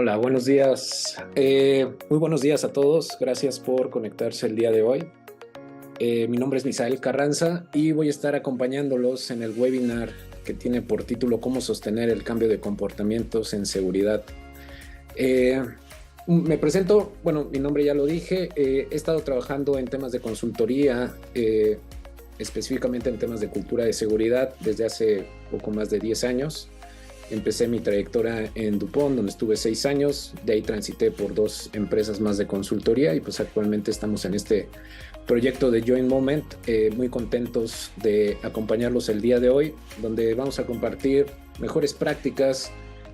Hola, buenos días. Muy buenos días a todos. Gracias por conectarse el día de hoy. Mi nombre es Misael Carranza y voy a estar acompañándolos en el webinar que tiene por título Cómo sostener el cambio de comportamientos en seguridad. Me presento, bueno, mi nombre ya lo dije. He estado trabajando en temas de consultoría, específicamente en temas de cultura de seguridad desde hace poco más de 10 años. Empecé mi trayectoria en DuPont, donde estuve 6 años. De ahí transité por 2 empresas más de consultoría y pues actualmente estamos en este proyecto de Joint Moment. Muy contentos de acompañarlos el día de hoy, donde vamos a compartir mejores prácticas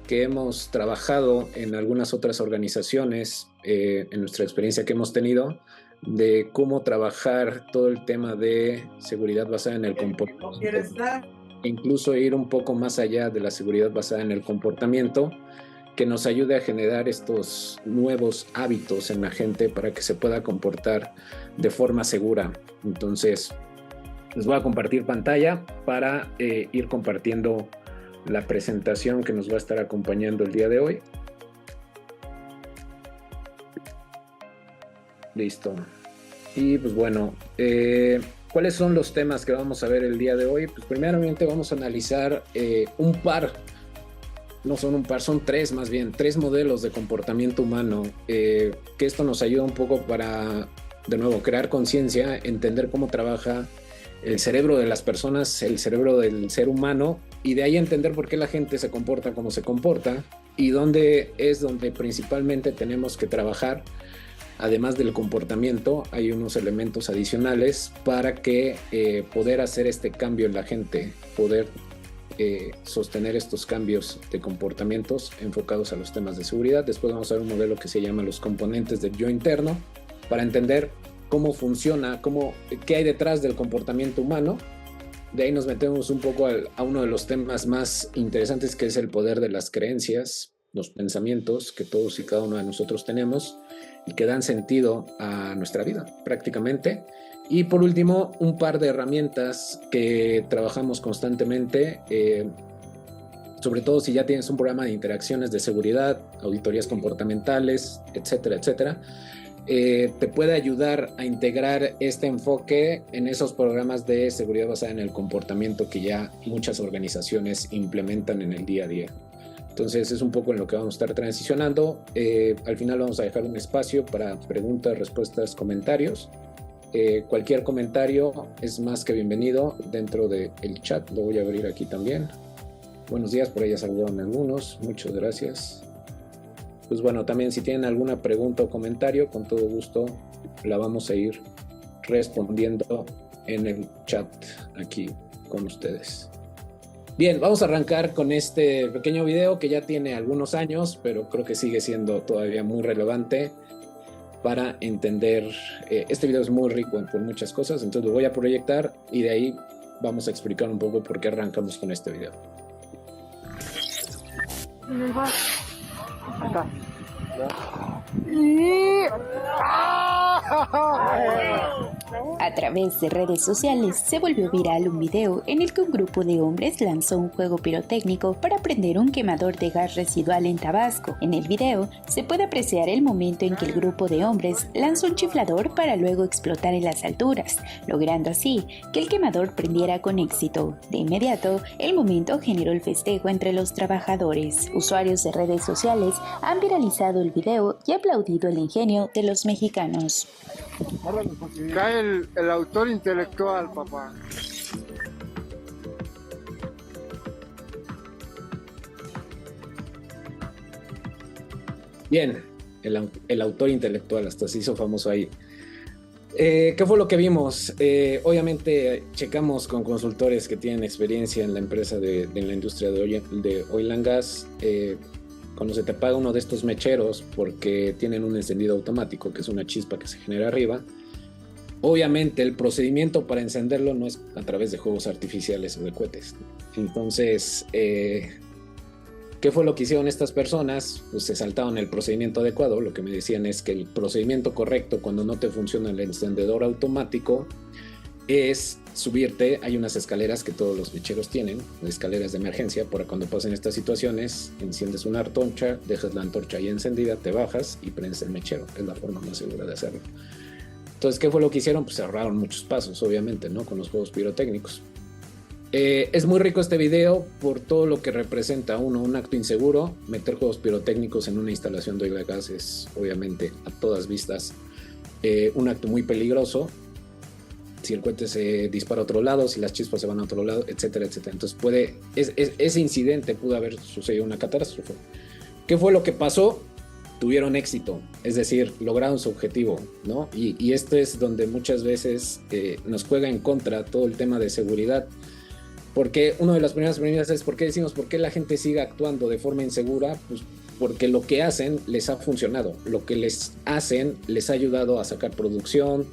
que hemos trabajado en algunas otras organizaciones, en nuestra experiencia que hemos tenido, de cómo trabajar todo el tema de seguridad basada en el comportamiento. Incluso ir un poco más allá de la seguridad basada en el comportamiento, que nos ayude a generar estos nuevos hábitos en la gente para que se pueda comportar de forma segura. Entonces, les voy a compartir pantalla para ir compartiendo la presentación que nos va a estar acompañando el día de hoy. Listo. Y pues bueno, ¿cuáles son los temas que vamos a ver el día de hoy? Pues primeramente vamos a analizar un par, no son un par, son 3 más bien, 3 modelos de comportamiento humano, que esto nos ayuda un poco para, de nuevo, crear conciencia, entender cómo trabaja el cerebro de las personas, el cerebro del ser humano, y de ahí entender por qué la gente se comporta como se comporta y dónde es donde principalmente tenemos que trabajar. Además del comportamiento, hay unos elementos adicionales para que poder hacer este cambio en la gente, poder sostener estos cambios de comportamientos enfocados a los temas de seguridad. Después vamos a ver un modelo que se llama los componentes del yo interno, para entender cómo funciona, qué hay detrás del comportamiento humano. De ahí nos metemos un poco a uno de los temas más interesantes, que es el poder de las creencias, los pensamientos que todos y cada uno de nosotros tenemos y que dan sentido a nuestra vida prácticamente. Y por último, un par de herramientas que trabajamos constantemente, sobre todo si ya tienes un programa de interacciones de seguridad, auditorías comportamentales, etcétera, etcétera. Te puede ayudar a integrar este enfoque en esos programas de seguridad basada en el comportamiento que ya muchas organizaciones implementan en el día a día. Entonces es un poco en lo que vamos a estar transicionando. Al final vamos a dejar un espacio para preguntas, respuestas, comentarios. Cualquier comentario es más que bienvenido dentro del chat. Lo voy a abrir aquí también. Buenos días, por ahí ya saludaron algunos. Muchas gracias. Pues bueno, también si tienen alguna pregunta o comentario, con todo gusto la vamos a ir respondiendo en el chat aquí con ustedes. Bien, vamos a arrancar con este pequeño video que ya tiene algunos años, pero creo que sigue siendo todavía muy relevante para entender. Este video es muy rico en muchas cosas, entonces lo voy a proyectar y de ahí vamos a explicar un poco por qué arrancamos con este video. A través de redes sociales se volvió viral un video en el que un grupo de hombres lanzó un juego pirotécnico para prender un quemador de gas residual en Tabasco. En el video se puede apreciar el momento en que el grupo de hombres lanzó un chiflador para luego explotar en las alturas, logrando así que el quemador prendiera con éxito. De inmediato, el momento generó el festejo entre los trabajadores. Usuarios de redes sociales han viralizado el video y aplaudido el ingenio de los mexicanos. Cae el autor intelectual, papá. Bien, el autor intelectual, hasta se hizo famoso ahí. ¿Qué fue lo que vimos? Obviamente checamos con consultores que tienen experiencia en la empresa en la industria de oil and gas. Cuando se te apaga uno de estos mecheros porque tienen un encendido automático, que es una chispa que se genera arriba, obviamente el procedimiento para encenderlo no es a través de juegos artificiales o de cohetes. Entonces, ¿qué fue lo que hicieron estas personas? Pues se saltaron el procedimiento adecuado. Lo que me decían es que el procedimiento correcto cuando no te funciona el encendedor automático es subirte, hay unas escaleras que todos los mecheros tienen, escaleras de emergencia, para cuando pasen estas situaciones, enciendes una antorcha, dejas la antorcha ahí encendida, te bajas y prendes el mechero. Es la forma más segura de hacerlo. Entonces, ¿qué fue lo que hicieron? Pues se ahorraron muchos pasos, obviamente, ¿no? Con los juegos pirotécnicos. Es muy rico este video por todo lo que representa. Uno, un acto inseguro. Meter juegos pirotécnicos en una instalación de oil y gas es, obviamente, a todas vistas, un acto muy peligroso. Si el cohete se dispara a otro lado, si las chispas se van a otro lado, etcétera, etcétera. Entonces ese incidente pudo haber sucedido una catástrofe. ¿Qué fue lo que pasó? Tuvieron éxito, es decir, lograron su objetivo, ¿no? Y esto es donde muchas veces nos juega en contra todo el tema de seguridad, porque una de las primeras premisas es ¿por qué la gente sigue actuando de forma insegura? Pues porque lo que hacen les ha funcionado, lo que les hacen les ha ayudado a sacar producción,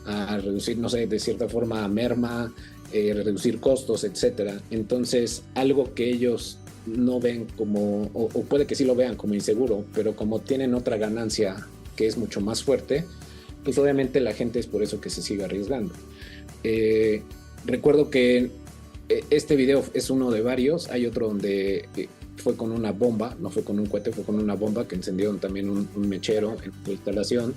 a reducir, no sé, de cierta forma merma, reducir costos, etcétera. Entonces, algo que ellos no ven como, o puede que sí lo vean como inseguro, pero como tienen otra ganancia que es mucho más fuerte, pues obviamente la gente es por eso que se sigue arriesgando. Recuerdo que este video es uno de varios. Hay otro donde fue con una bomba, no fue con un cohete, fue con una bomba que encendieron también un mechero en la instalación.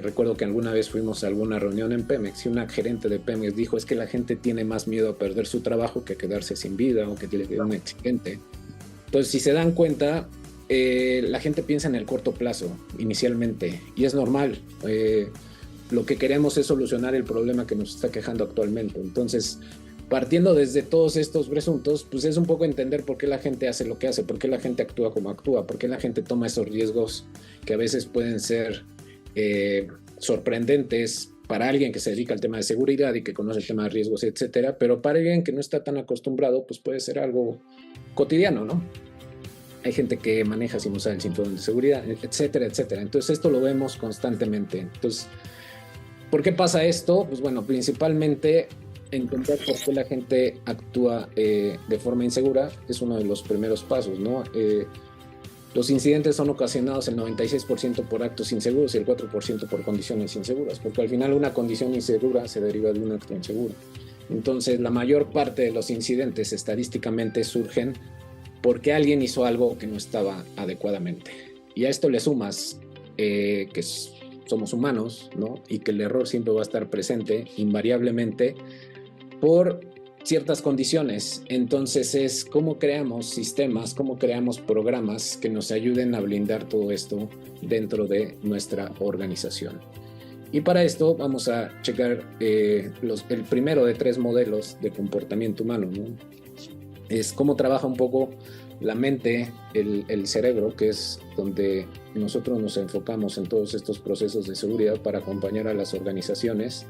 Recuerdo que alguna vez fuimos a alguna reunión en Pemex y una gerente de Pemex dijo: es que la gente tiene más miedo a perder su trabajo que a quedarse sin vida o que tiene que ir a un accidente. Entonces, si se dan cuenta, la gente piensa en el corto plazo inicialmente, y es normal. Lo que queremos es solucionar el problema que nos está quejando actualmente. Entonces, partiendo desde todos estos presuntos, pues es un poco entender por qué la gente hace lo que hace, por qué la gente actúa como actúa, por qué la gente toma esos riesgos que a veces pueden ser sorprendentes para alguien que se dedica al tema de seguridad y que conoce el tema de riesgos, etcétera, pero para alguien que no está tan acostumbrado, pues puede ser algo cotidiano, ¿no? Hay gente que maneja sin usar el cinturón de seguridad, etcétera, etcétera. Entonces esto lo vemos constantemente. Entonces, ¿por qué pasa esto? Pues bueno, principalmente entender por qué la gente actúa de forma insegura es uno de los primeros pasos, ¿no? Los incidentes son ocasionados el 96% por actos inseguros y el 4% por condiciones inseguras, porque al final una condición insegura se deriva de un acto inseguro. Entonces, la mayor parte de los incidentes estadísticamente surgen porque alguien hizo algo que no estaba adecuadamente. Y a esto le sumas que somos humanos, ¿no? Y que el error siempre va a estar presente invariablemente por ciertas condiciones. Entonces es cómo creamos sistemas, cómo creamos programas que nos ayuden a blindar todo esto dentro de nuestra organización. Y para esto vamos a checar el primero de 3 modelos de comportamiento humano, ¿no? Es cómo trabaja un poco la mente, el cerebro, que es donde nosotros nos enfocamos en todos estos procesos de seguridad para acompañar a las organizaciones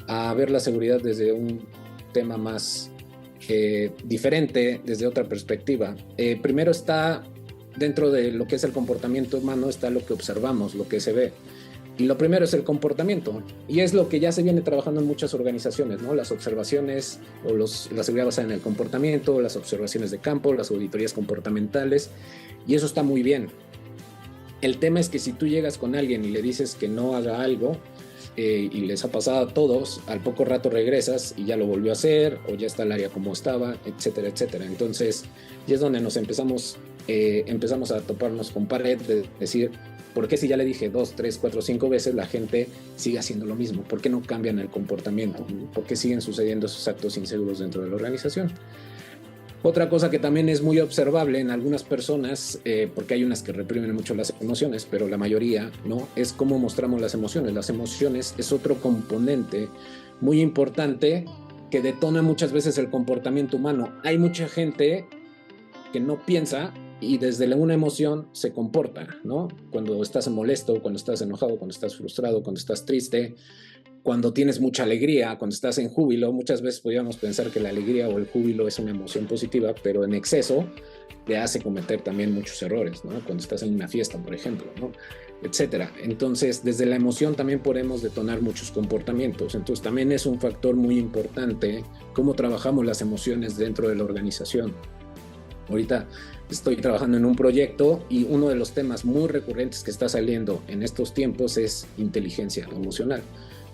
a ver la seguridad desde un tema más diferente, desde otra perspectiva. Primero está dentro de lo que es el comportamiento humano, está lo que observamos, lo que se ve. Y lo primero es el comportamiento, y es lo que ya se viene trabajando en muchas organizaciones, ¿no? Las observaciones o la seguridad basada en el comportamiento, las observaciones de campo, las auditorías comportamentales, y eso está muy bien. El tema es que si tú llegas con alguien y le dices que no haga algo, y les ha pasado a todos, al poco rato regresas y ya lo volvió a hacer, o ya está el área como estaba, etcétera, etcétera. Entonces, y es donde nos empezamos a toparnos con pared de decir, ¿por qué si ya le dije 2, 3, 4, 5 veces la gente sigue haciendo lo mismo? ¿Por qué no cambian el comportamiento? ¿Por qué siguen sucediendo esos actos inseguros dentro de la organización? Otra cosa que también es muy observable en algunas personas, porque hay unas que reprimen mucho las emociones, pero la mayoría no, es cómo mostramos las emociones. Las emociones es otro componente muy importante que detona muchas veces el comportamiento humano. Hay mucha gente que no piensa y desde una emoción se comporta, ¿no? Cuando estás molesto, cuando estás enojado, cuando estás frustrado, cuando estás triste, cuando tienes mucha alegría, cuando estás en júbilo. Muchas veces podríamos pensar que la alegría o el júbilo es una emoción positiva, pero en exceso te hace cometer también muchos errores, ¿no? Cuando estás en una fiesta, por ejemplo, ¿no? Etcétera. Entonces, desde la emoción también podemos detonar muchos comportamientos. Entonces, también es un factor muy importante cómo trabajamos las emociones dentro de la organización. Ahorita estoy trabajando en un proyecto y uno de los temas muy recurrentes que está saliendo en estos tiempos es inteligencia emocional.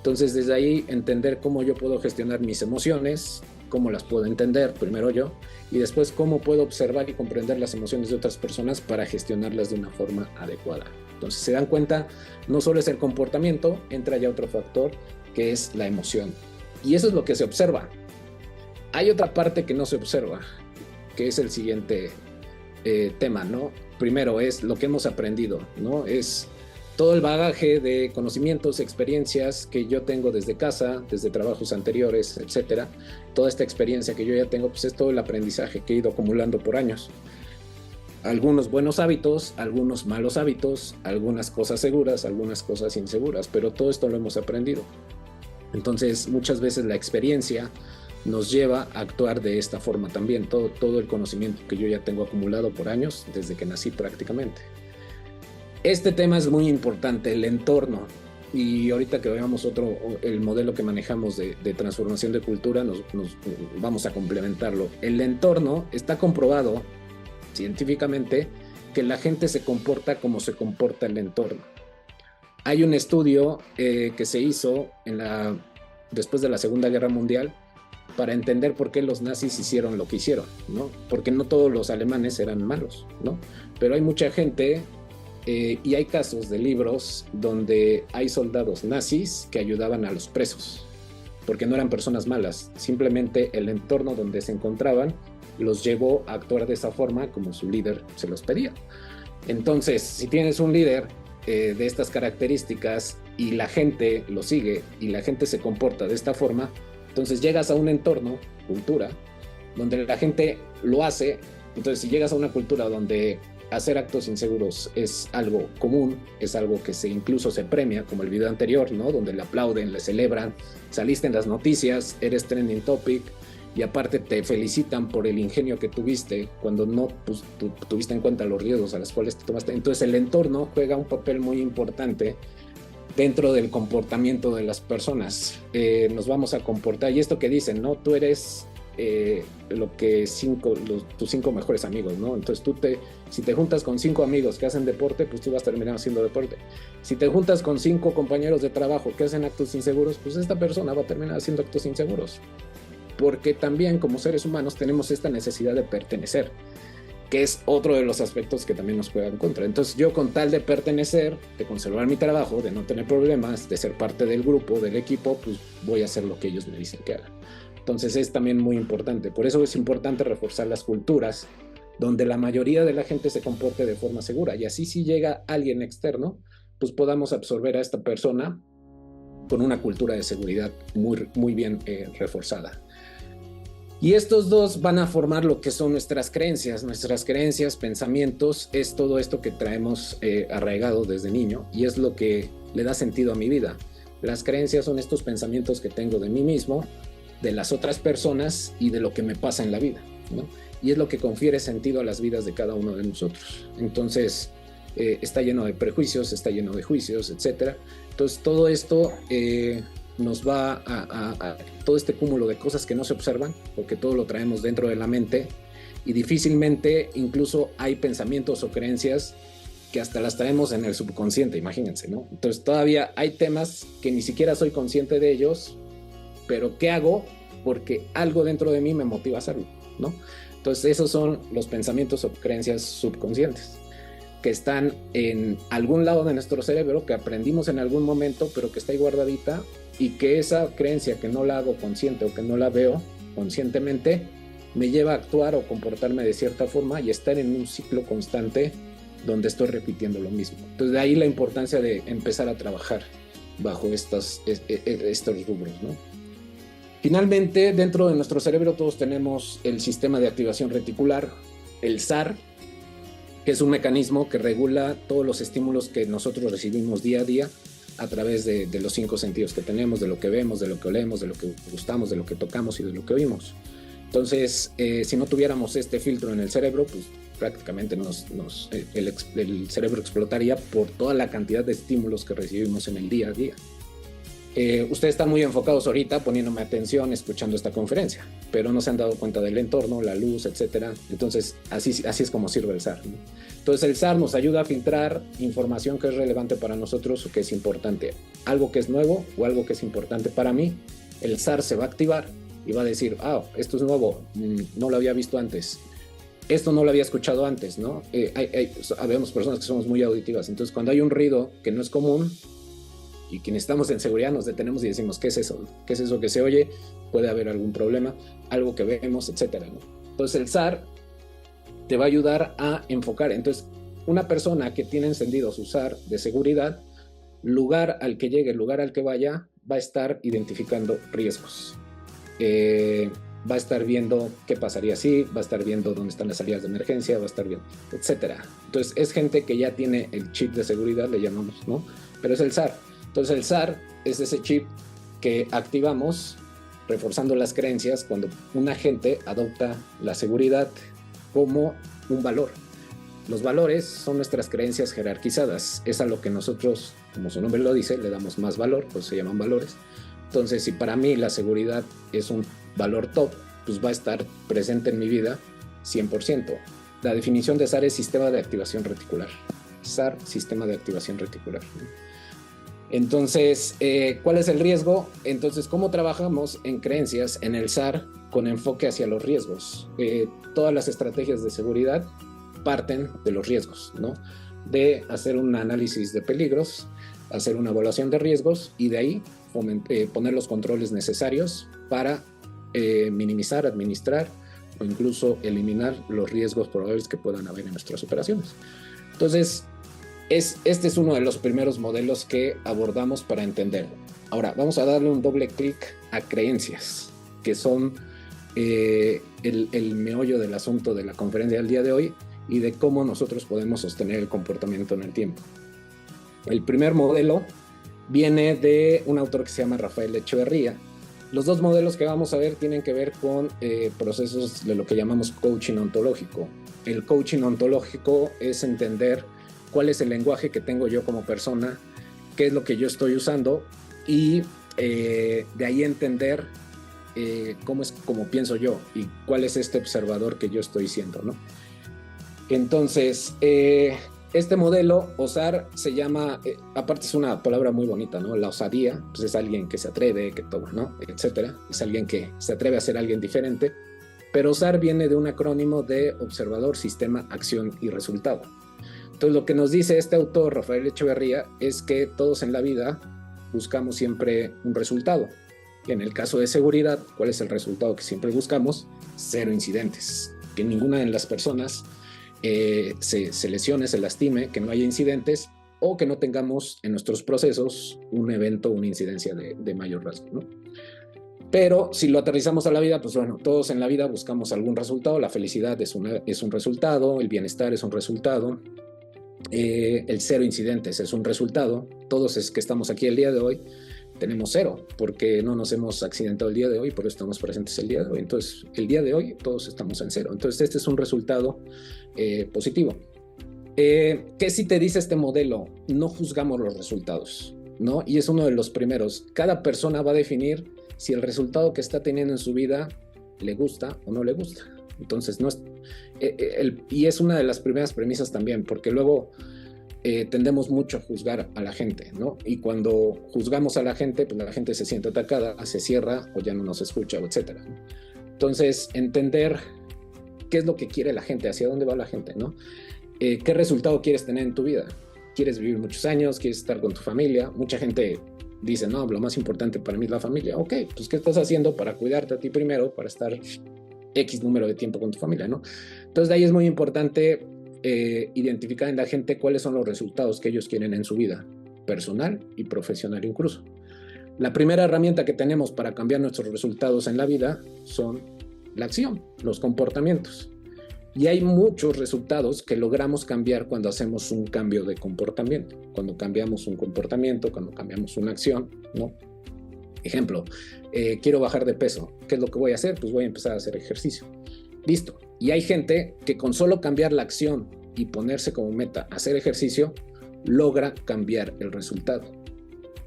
Entonces, desde ahí, entender cómo yo puedo gestionar mis emociones, cómo las puedo entender, primero yo, y después cómo puedo observar y comprender las emociones de otras personas para gestionarlas de una forma adecuada. Entonces, se dan cuenta, no solo es el comportamiento, entra ya otro factor, que es la emoción. Y eso es lo que se observa. Hay otra parte que no se observa, que es el siguiente tema, ¿no? Primero es lo que hemos aprendido, ¿no? Es todo el bagaje de conocimientos, experiencias que yo tengo desde casa, desde trabajos anteriores, etcétera. Toda esta experiencia que yo ya tengo, pues es todo el aprendizaje que he ido acumulando por años. Algunos buenos hábitos, algunos malos hábitos, algunas cosas seguras, algunas cosas inseguras, pero todo esto lo hemos aprendido. Entonces, muchas veces la experiencia nos lleva a actuar de esta forma también, todo el conocimiento que yo ya tengo acumulado por años, desde que nací prácticamente. Este tema es muy importante, el entorno, y ahorita que veamos el modelo que manejamos de transformación de cultura, nos vamos a complementarlo. El entorno está comprobado científicamente que la gente se comporta como se comporta el entorno. Hay un estudio que se hizo después de la Segunda Guerra Mundial para entender por qué los nazis hicieron lo que hicieron, ¿no? Porque no todos los alemanes eran malos, ¿no? Pero hay mucha gente y hay casos de libros donde hay soldados nazis que ayudaban a los presos, porque no eran personas malas, simplemente el entorno donde se encontraban los llevó a actuar de esa forma como su líder se los pedía. Entonces, si tienes un líder de estas características y la gente lo sigue y la gente se comporta de esta forma, entonces llegas a un entorno, cultura, donde la gente lo hace. Entonces, si llegas a una cultura donde hacer actos inseguros es algo común, es algo que incluso se premia, como el video anterior, ¿no? Donde le aplauden, le celebran, saliste en las noticias, eres trending topic, y aparte te felicitan por el ingenio que tuviste cuando no pues, tuviste en cuenta los riesgos a los cuales te tomaste. Entonces el entorno juega un papel muy importante dentro del comportamiento de las personas. Nos vamos a comportar, y esto que dicen, ¿no? Tú eres tus 5 mejores amigos, ¿no? Entonces si te juntas con 5 amigos que hacen deporte, pues tú vas a terminar haciendo deporte. Si te juntas con 5 compañeros de trabajo que hacen actos inseguros, pues esta persona va a terminar haciendo actos inseguros. Porque también como seres humanos tenemos esta necesidad de pertenecer, que es otro de los aspectos que también nos juega en contra. Entonces yo, con tal de pertenecer, de conservar mi trabajo, de no tener problemas, de ser parte del grupo, del equipo, pues voy a hacer lo que ellos me dicen que haga. Entonces es también muy importante. Por eso es importante reforzar las culturas donde la mayoría de la gente se comporte de forma segura, y así si llega alguien externo, pues podamos absorber a esta persona con una cultura de seguridad muy, muy bien reforzada. Y estos dos van a formar lo que son nuestras creencias, pensamientos, es todo esto que traemos arraigado desde niño, y es lo que le da sentido a mi vida. Las creencias son estos pensamientos que tengo de mí mismo, de las otras personas y de lo que me pasa en la vida, ¿no? Y es lo que confiere sentido a las vidas de cada uno de nosotros. Entonces, está lleno de prejuicios, está lleno de juicios, etc. Entonces, todo esto nos va a todo este cúmulo de cosas que no se observan, porque todo lo traemos dentro de la mente, y difícilmente incluso hay pensamientos o creencias que hasta las traemos en el subconsciente, imagínense, ¿no? Entonces todavía hay temas que ni siquiera soy consciente de ellos, pero ¿qué hago? Porque algo dentro de mí me motiva a hacerlo, ¿no? Entonces esos son los pensamientos o creencias subconscientes, que están en algún lado de nuestro cerebro, que aprendimos en algún momento, pero que está ahí guardadita, y que esa creencia que no la hago consciente o que no la veo conscientemente, me lleva a actuar o comportarme de cierta forma y estar en un ciclo constante donde estoy repitiendo lo mismo. Entonces de ahí la importancia de empezar a trabajar bajo estos rubros, ¿no? Finalmente, dentro de nuestro cerebro todos tenemos el sistema de activación reticular, el SAR, que es un mecanismo que regula todos los estímulos que nosotros recibimos día a día a través de los 5 sentidos que tenemos, de lo que vemos, de lo que olemos, de lo que gustamos, de lo que tocamos y de lo que oímos. Entonces, si no tuviéramos este filtro en el cerebro, pues prácticamente el cerebro explotaría por toda la cantidad de estímulos que recibimos en el día a día. Ustedes están muy enfocados ahorita poniéndome atención, escuchando esta conferencia, pero no se han dado cuenta del entorno, la luz, etcétera. Entonces, así es como sirve el SAR, ¿no? Entonces, el SAR nos ayuda a filtrar información que es relevante para nosotros o que es importante. Algo que es nuevo o algo que es importante para mí, el SAR se va a activar y va a decir, esto es nuevo, no lo había visto antes. Esto no lo había escuchado antes, ¿no? Habemos personas que somos muy auditivas. Entonces, cuando hay un ruido que no es común, y quienes estamos en seguridad nos detenemos y decimos, ¿qué es eso? ¿Qué es eso que se oye? Puede haber algún problema, algo que vemos, etcétera, ¿no? Entonces el SAR te va a ayudar a enfocar. Entonces, una persona que tiene encendido su SAR de seguridad, lugar al que llegue, lugar al que vaya, va a estar identificando riesgos. Va a estar viendo qué pasaría si, va a estar viendo dónde están las salidas de emergencia, va a estar viendo, etcétera. Entonces, es gente que ya tiene el chip de seguridad, le llamamos, ¿no? Pero es el SAR. Entonces el SAR es ese chip que activamos reforzando las creencias cuando un agente adopta la seguridad como un valor. Los valores son nuestras creencias jerarquizadas. Es a lo que nosotros, como su nombre lo dice, le damos más valor, pues se llaman valores. Entonces, si para mí la seguridad es un valor top, pues va a estar presente en mi vida 100%. La definición de SAR es sistema de activación reticular. SAR, sistema de activación reticular. Entonces, ¿cuál es el riesgo? Entonces, ¿cómo trabajamos en creencias en el SAR con enfoque hacia los riesgos? Todas las estrategias de seguridad parten de los riesgos, ¿no? De hacer un análisis de peligros, hacer una evaluación de riesgos y de ahí poner los controles necesarios para minimizar, administrar o incluso eliminar los riesgos probables que puedan haber en nuestras operaciones. Entonces, este es uno de los primeros modelos que abordamos para entenderlo. Ahora, vamos a darle un doble clic a creencias, que son el meollo del asunto de la conferencia del día de hoy y de cómo nosotros podemos sostener el comportamiento en el tiempo. El primer modelo viene de un autor que se llama Rafael Echeverría. Los dos modelos que vamos a ver tienen que ver con procesos de lo que llamamos coaching ontológico. El coaching ontológico es entender cuál es el lenguaje que tengo yo como persona, qué es lo que yo estoy usando y de ahí entender cómo pienso yo y cuál es este observador que yo estoy siendo, ¿no? Entonces, este modelo, osar, se llama, aparte es una palabra muy bonita, ¿no? La osadía, pues es alguien que se atreve, que toma, ¿no? Etcétera. Es alguien que se atreve a ser alguien diferente. Pero osar viene de un acrónimo de observador, sistema, acción y resultado. Entonces, lo que nos dice este autor, Rafael Echeverría, es que todos en la vida buscamos siempre un resultado. Y en el caso de seguridad, ¿cuál es el resultado que siempre buscamos? 0 incidentes. Que ninguna de las personas se lesione, se lastime, que no haya incidentes o que no tengamos en nuestros procesos un evento, una incidencia de mayor rasgo, ¿no? Pero si lo aterrizamos a la vida, pues bueno, todos en la vida buscamos algún resultado. La felicidad es un resultado, el bienestar es un resultado, el 0 incidentes es un resultado. Todos es que estamos aquí el día de hoy tenemos 0 porque no nos hemos accidentado el día de hoy, por eso estamos presentes el día de hoy. Entonces, el día de hoy todos estamos en 0. Entonces, este es un resultado positivo. ¿Qué sí te dice este modelo? No juzgamos los resultados, ¿no? Y es uno de los primeros. Cada persona va a definir si el resultado que está teniendo en su vida le gusta o no le gusta. Entonces, no es, y es una de las primeras premisas también, porque luego tendemos mucho a juzgar a la gente, ¿no? Y cuando juzgamos a la gente, pues la gente se siente atacada, se cierra o ya no nos escucha, etcétera. Entonces, entender qué es lo que quiere la gente, hacia dónde va la gente, ¿no? ¿Qué resultado quieres tener en tu vida? ¿Quieres vivir muchos años? ¿Quieres estar con tu familia? Mucha gente dice, no, lo más importante para mí es la familia. Ok, pues ¿qué estás haciendo para cuidarte a ti primero, para estar X número de tiempo con tu familia, ¿no? Entonces, de ahí es muy importante identificar en la gente cuáles son los resultados que ellos quieren en su vida, personal y profesional incluso. La primera herramienta que tenemos para cambiar nuestros resultados en la vida son la acción, los comportamientos. Y hay muchos resultados que logramos cambiar cuando hacemos un cambio de comportamiento, cuando cambiamos un comportamiento, cuando cambiamos una acción, ¿no? Ejemplo, quiero bajar de peso. ¿Qué es lo que voy a hacer? Pues voy a empezar a hacer ejercicio. Listo. Y hay gente que con solo cambiar la acción y ponerse como meta hacer ejercicio, logra cambiar el resultado.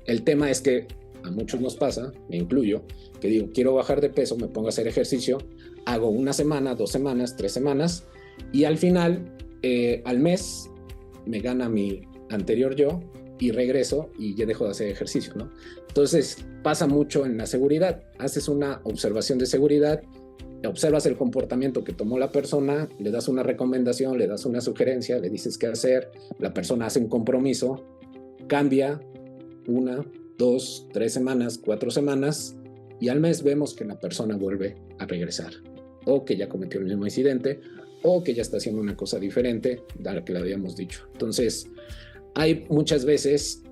El tema es que a muchos nos pasa, me incluyo, que digo, quiero bajar de peso, me pongo a hacer ejercicio, hago una semana, 2 semanas, 3 semanas, y al final, al mes, me gana mi anterior yo, y regreso y ya dejo de hacer ejercicio, ¿no? Entonces pasa mucho en la seguridad, haces una observación de seguridad, observas el comportamiento que tomó la persona, le das una recomendación, le das una sugerencia, le dices qué hacer, la persona hace un compromiso, cambia 1, 2, 3 semanas, 4 semanas, y al mes vemos que la persona vuelve a regresar, o que ya cometió el mismo incidente, o que ya está haciendo una cosa diferente de la que le habíamos dicho. Entonces, hay muchas veces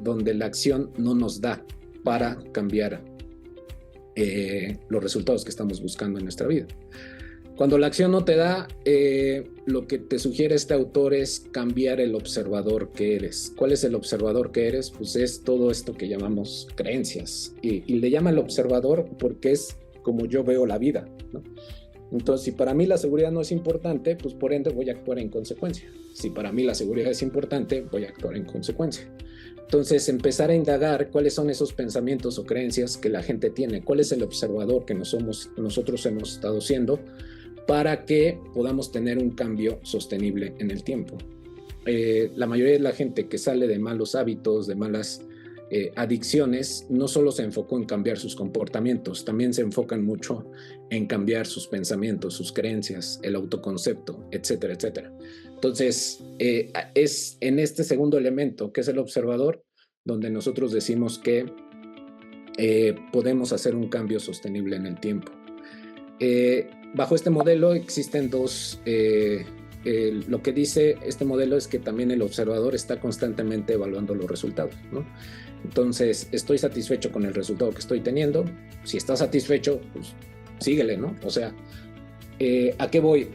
donde la acción no nos da para cambiar los resultados que estamos buscando en nuestra vida. Cuando la acción no te da, lo que te sugiere este autor es cambiar el observador que eres. ¿Cuál es el observador que eres? Pues es todo esto que llamamos creencias. Y le llama el observador porque es como yo veo la vida, ¿no? Entonces, si para mí la seguridad no es importante, pues por ende voy a actuar en consecuencia. Si para mí la seguridad es importante, voy a actuar en consecuencia. Entonces, empezar a indagar cuáles son esos pensamientos o creencias que la gente tiene, cuál es el observador que nosotros hemos estado siendo para que podamos tener un cambio sostenible en el tiempo. La mayoría de la gente que sale de malos hábitos, de malas adicciones, no solo se enfocó en cambiar sus comportamientos, también se enfocan mucho en cambiar sus pensamientos, sus creencias, el autoconcepto, etcétera, etcétera. Entonces, es en este segundo elemento, que es el observador, donde nosotros decimos que podemos hacer un cambio sostenible en el tiempo. Bajo este modelo existen dos... lo que dice este modelo es que también el observador está constantemente evaluando los resultados, ¿no? Entonces, estoy satisfecho con el resultado que estoy teniendo. Si estás satisfecho, pues síguele, ¿no? O sea, ¿a qué voy?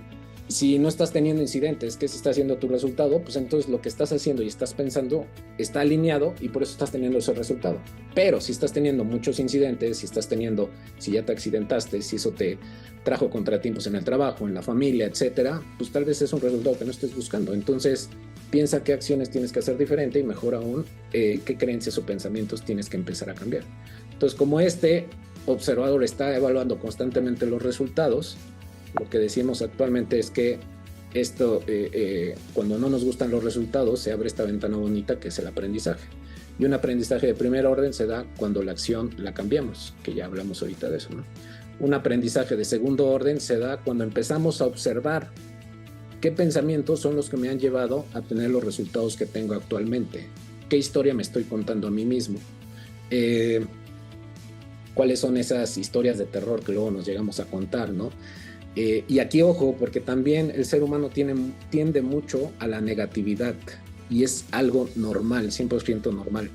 Si no estás teniendo incidentes, ¿qué se está haciendo tu resultado? Pues entonces lo que estás haciendo y estás pensando está alineado y por eso estás teniendo ese resultado. Pero si estás teniendo muchos incidentes, si ya te accidentaste, si eso te trajo contratiempos en el trabajo, en la familia, etcétera, pues tal vez es un resultado que no estés buscando. Entonces, piensa qué acciones tienes que hacer diferente y mejor aún, qué creencias o pensamientos tienes que empezar a cambiar. Entonces, como este observador está evaluando constantemente los resultados, lo que decimos actualmente es que esto, cuando no nos gustan los resultados, se abre esta ventana bonita que es el aprendizaje. Y un aprendizaje de primer orden se da cuando la acción la cambiamos, que ya hablamos ahorita de eso, ¿no? Un aprendizaje de segundo orden se da cuando empezamos a observar qué pensamientos son los que me han llevado a tener los resultados que tengo actualmente, qué historia me estoy contando a mí mismo, cuáles son esas historias de terror que luego nos llegamos a contar, ¿no? Y aquí ojo, porque también el ser humano tiende mucho a la negatividad y es algo normal, 100% normal.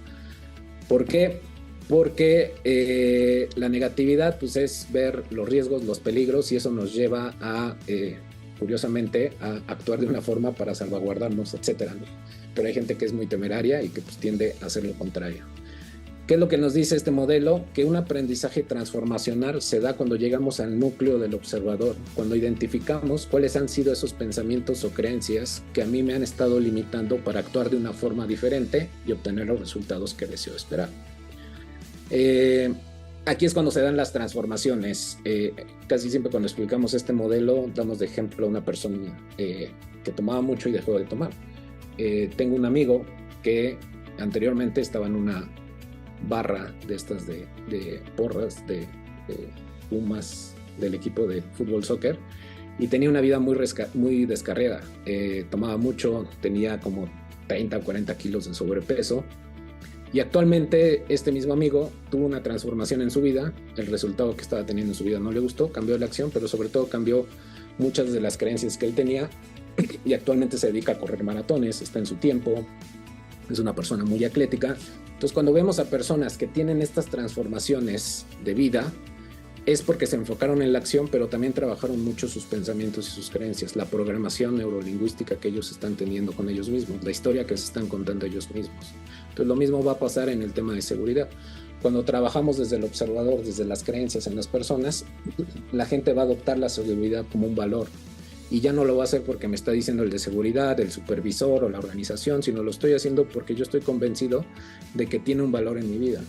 ¿Por qué? Porque la negatividad pues, es ver los riesgos, los peligros y eso nos lleva a, curiosamente, a actuar de una forma para salvaguardarnos, etcétera, ¿no? Pero hay gente que es muy temeraria y que pues, tiende a hacer lo contrario. ¿Qué es lo que nos dice este modelo? Que un aprendizaje transformacional se da cuando llegamos al núcleo del observador, cuando identificamos cuáles han sido esos pensamientos o creencias que a mí me han estado limitando para actuar de una forma diferente y obtener los resultados que deseo esperar. Aquí es cuando se dan las transformaciones. Casi siempre cuando explicamos este modelo damos de ejemplo a una persona que tomaba mucho y dejó de tomar. Tengo un amigo que anteriormente estaba en una barra de estas de porras de Pumas del equipo de fútbol soccer y tenía una vida muy descarriada. Tomaba mucho, tenía como 30 o 40 kilos de sobrepeso y actualmente este mismo amigo tuvo una transformación en su vida. El resultado que estaba teniendo en su vida no le gustó, cambió la acción, pero sobre todo cambió muchas de las creencias que él tenía y actualmente se dedica a correr maratones, está en su tiempo, es una persona muy atlética. Entonces, cuando vemos a personas que tienen estas transformaciones de vida, es porque se enfocaron en la acción, pero también trabajaron mucho sus pensamientos y sus creencias, la programación neurolingüística que ellos están teniendo con ellos mismos, la historia que se están contando ellos mismos. Entonces, lo mismo va a pasar en el tema de seguridad. Cuando trabajamos desde el observador, desde las creencias en las personas, la gente va a adoptar la seguridad como un valor. Y ya no lo va a hacer porque me está diciendo el de seguridad, el supervisor o la organización, sino lo estoy haciendo porque yo estoy convencido de que tiene un valor en mi vida.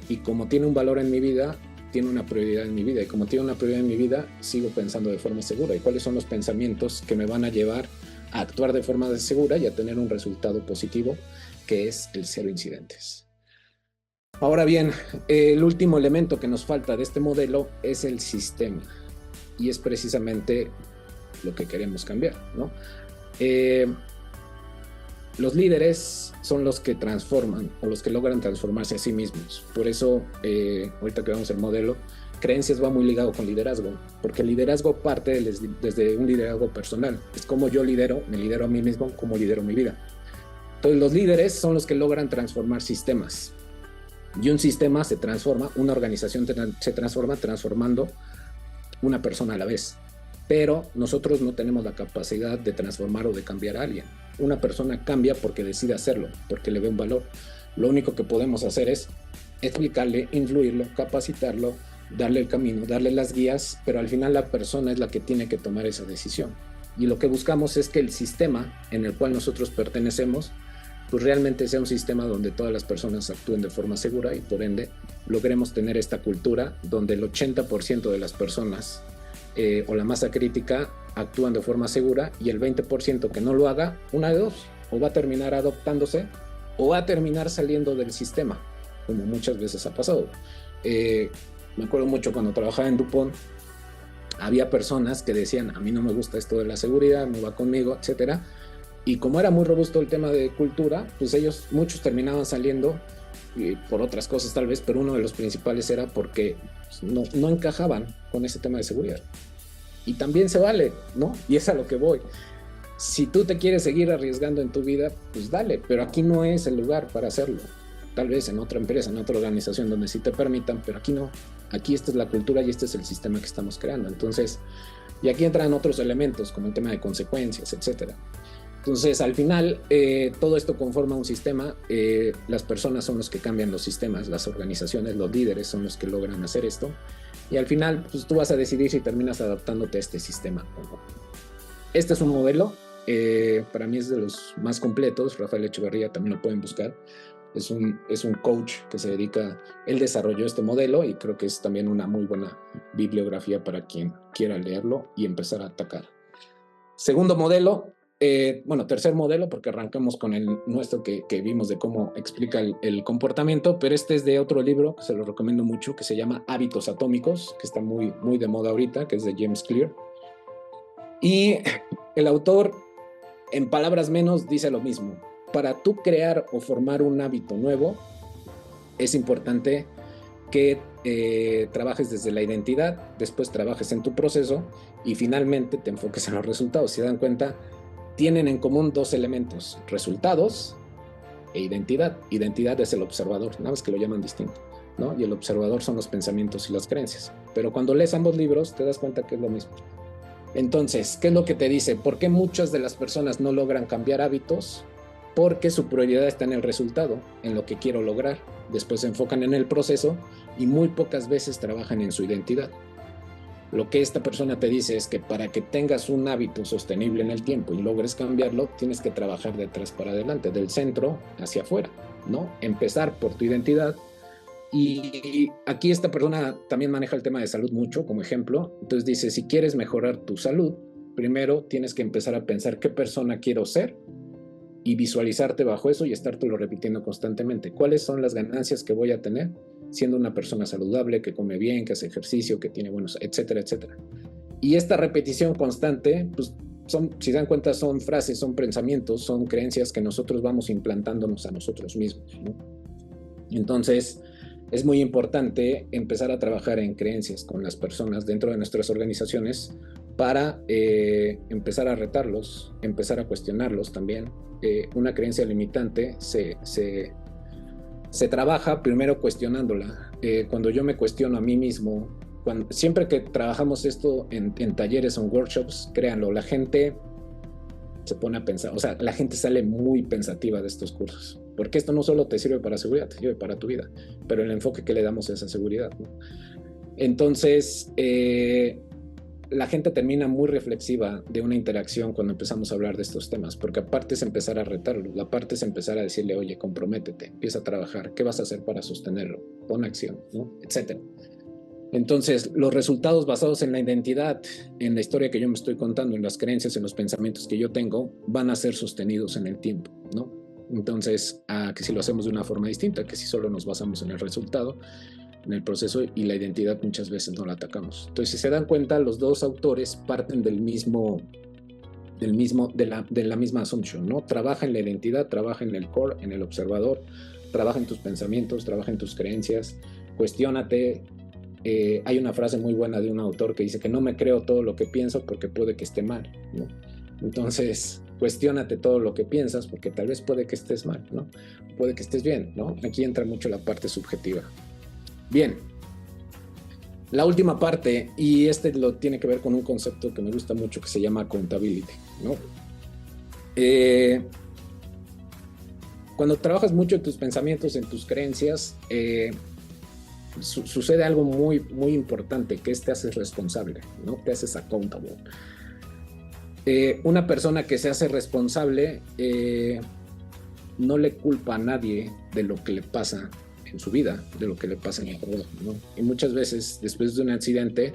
y como tiene un valor en mi vida, tiene una prioridad en mi vida, y como tiene una prioridad en mi vida, sigo pensando de forma segura. ¿Y cuáles son los pensamientos que me van a llevar a actuar de forma segura y a tener un resultado positivo, que es el 0 incidentes? Ahora bien, el último elemento que nos falta de este modelo es el sistema, y es precisamente lo que queremos cambiar, ¿no? Los líderes son los que transforman o los que logran transformarse a sí mismos. Por eso, ahorita que vemos el modelo, creencias va muy ligado con liderazgo, porque el liderazgo parte desde un liderazgo personal. Es como yo lidero, me lidero a mí mismo, como lidero mi vida. Entonces, los líderes son los que logran transformar sistemas. Y un sistema se transforma, una organización se transforma transformando una persona a la vez. Pero nosotros no tenemos la capacidad de transformar o de cambiar a alguien. Una persona cambia porque decide hacerlo, porque le ve un valor. Lo único que podemos hacer es explicarle, influirlo, capacitarlo, darle el camino, darle las guías, pero al final la persona es la que tiene que tomar esa decisión. Y lo que buscamos es que el sistema en el cual nosotros pertenecemos, pues realmente sea un sistema donde todas las personas actúen de forma segura y por ende logremos tener esta cultura donde el 80% de las personas o la masa crítica actúan de forma segura, y el 20% que no lo haga, una de dos, o va a terminar adoptándose o va a terminar saliendo del sistema, como muchas veces ha pasado. Me acuerdo mucho cuando trabajaba en DuPont, había personas que decían, a mí no me gusta esto de la seguridad, no va conmigo, etcétera, y como era muy robusto el tema de cultura, pues muchos terminaban saliendo por otras cosas tal vez, pero uno de los principales era porque no encajaban con ese tema de seguridad. Y también se vale, ¿no? Y es a lo que voy. Si tú te quieres seguir arriesgando en tu vida, pues dale, pero aquí no es el lugar para hacerlo. Tal vez en otra empresa, en otra organización donde sí te permitan, pero aquí no. Aquí esta es la cultura y este es el sistema que estamos creando. Entonces, y aquí entran otros elementos como el tema de consecuencias, etcétera. Entonces, al final, todo esto conforma un sistema. Las personas son los que cambian los sistemas, las organizaciones, los líderes son los que logran hacer esto. Y al final, pues tú vas a decidir si terminas adaptándote a este sistema o no. Este es un modelo, para mí es de los más completos. Rafael Echeverría también lo pueden buscar. Es un coach que se dedica, él desarrolló este modelo y creo que es también una muy buena bibliografía para quien quiera leerlo y empezar a atacar. Segundo modelo. Tercer modelo, porque arrancamos con el nuestro que vimos de cómo explica el comportamiento, pero este es de otro libro que se lo recomiendo mucho, que se llama Hábitos Atómicos, que está muy, muy de moda ahorita, que es de James Clear. Y el autor, en palabras menos, dice lo mismo. Para tú crear o formar un hábito nuevo, es importante que trabajes desde la identidad, después trabajes en tu proceso y finalmente te enfoques en los resultados. Si se dan cuenta, tienen en común dos elementos: resultados e identidad. Identidad es el observador, nada más que lo llaman distinto, ¿no? Y el observador son los pensamientos y las creencias. Pero cuando lees ambos libros te das cuenta que es lo mismo. Entonces, ¿qué es lo que te dice? ¿Por qué muchas de las personas no logran cambiar hábitos? Porque su prioridad está en el resultado, en lo que quiero lograr. Después se enfocan en el proceso y muy pocas veces trabajan en su identidad. Lo que esta persona te dice es que para que tengas un hábito sostenible en el tiempo y logres cambiarlo, tienes que trabajar de atrás para adelante, del centro hacia afuera, ¿no? Empezar por tu identidad. Y aquí esta persona también maneja el tema de salud mucho como ejemplo. Entonces dice, si quieres mejorar tu salud, primero tienes que empezar a pensar qué persona quiero ser y visualizarte bajo eso y estártelo repitiendo constantemente. ¿Cuáles son las ganancias que voy a tener siendo una persona saludable, que come bien, que hace ejercicio, que tiene buenos, etcétera, etcétera? Y esta repetición constante, pues si se dan cuenta, son frases, son pensamientos, son creencias que nosotros vamos implantándonos a nosotros mismos, ¿no? Entonces, es muy importante empezar a trabajar en creencias con las personas dentro de nuestras organizaciones para empezar a retarlos, empezar a cuestionarlos también. Una creencia limitante se trabaja primero cuestionándola. Cuando yo me cuestiono a mí mismo, siempre que trabajamos esto en talleres o en workshops, créanlo, la gente se pone a pensar, o sea, la gente sale muy pensativa de estos cursos, porque esto no solo te sirve para seguridad, te sirve para tu vida, pero el enfoque que le damos a esa seguridad, ¿no? Entonces, la gente termina muy reflexiva de una interacción cuando empezamos a hablar de estos temas, porque aparte es empezar a retarlo, la parte es empezar a decirle, oye, comprométete, empieza a trabajar, ¿qué vas a hacer para sostenerlo? Pon acción, ¿no? Etcétera. Entonces, los resultados basados en la identidad, en la historia que yo me estoy contando, en las creencias, en los pensamientos que yo tengo, van a ser sostenidos en el tiempo, ¿no? Entonces, que si lo hacemos de una forma distinta, que si solo nos basamos en el resultado, en el proceso, y la identidad muchas veces no la atacamos. Entonces, si se dan cuenta, los dos autores parten de la misma assumption, ¿no? Trabaja en la identidad, trabaja en el core, en el observador, trabaja en tus pensamientos, trabaja en tus creencias, cuestiónate. Hay una frase muy buena de un autor que dice que no me creo todo lo que pienso porque puede que esté mal, ¿no? Entonces, cuestiónate todo lo que piensas porque tal vez puede que estés mal, ¿no? Puede que estés bien, ¿no? Aquí entra mucho la parte subjetiva. Bien, la última parte, y lo tiene que ver con un concepto que me gusta mucho que se llama accountability, ¿no? Cuando trabajas mucho en tus pensamientos, en tus creencias, sucede algo muy, muy importante, que te haces responsable, ¿no? Te haces accountable. Una persona que se hace responsable no le culpa a nadie de lo que le pasa en su vida, de lo que le pasa en el trabajo, ¿no? Y muchas veces, después de un accidente,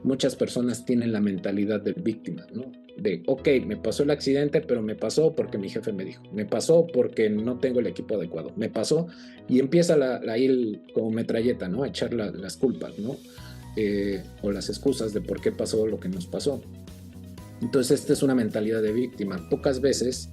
muchas personas tienen la mentalidad de víctima, ¿no? De, ok, me pasó el accidente, pero me pasó porque mi jefe me dijo, me pasó porque no tengo el equipo adecuado, me pasó, y empieza ir como metralleta, ¿no? A echar las culpas, ¿no? O las excusas de por qué pasó lo que nos pasó. Entonces, esta es una mentalidad de víctima. Pocas veces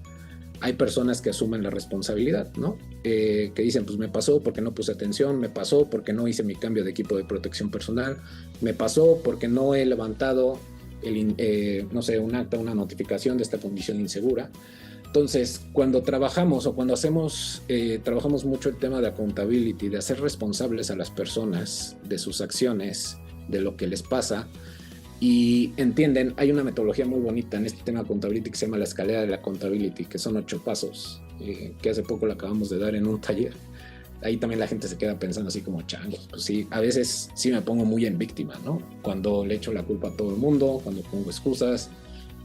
hay personas que asumen la responsabilidad, ¿no? Que dicen, pues me pasó porque no puse atención, me pasó porque no hice mi cambio de equipo de protección personal, me pasó porque no he levantado un acta, una notificación de esta condición insegura. Entonces, cuando trabajamos o cuando trabajamos mucho el tema de accountability, de hacer responsables a las personas de sus acciones, de lo que les pasa, y entienden, hay una metodología muy bonita en este tema de accountability que se llama la escalera de la accountability, que son 8 pasos, que hace poco la acabamos de dar en un taller. Ahí también la gente se queda pensando así como changos. Pues sí, a veces sí me pongo muy en víctima, ¿no? Cuando le echo la culpa a todo el mundo, cuando pongo excusas,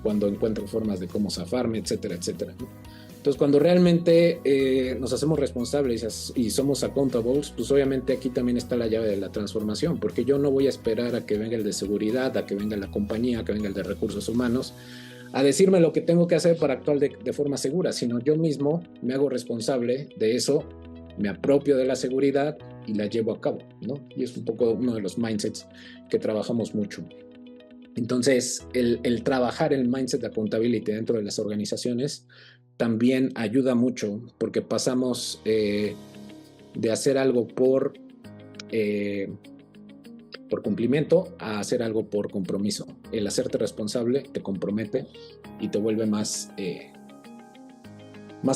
cuando encuentro formas de cómo zafarme, etcétera, etcétera, ¿no? Entonces, cuando realmente nos hacemos responsables y somos accountables, pues obviamente aquí también está la llave de la transformación, porque yo no voy a esperar a que venga el de seguridad, a que venga la compañía, a que venga el de recursos humanos, a decirme lo que tengo que hacer para actuar de forma segura, sino yo mismo me hago responsable de eso, me apropio de la seguridad y la llevo a cabo, ¿no? Y es un poco uno de los mindsets que trabajamos mucho. Entonces, el trabajar el mindset de accountability dentro de las organizaciones también ayuda mucho, porque pasamos de hacer algo por cumplimiento a hacer algo por compromiso. El hacerte responsable te compromete y te vuelve más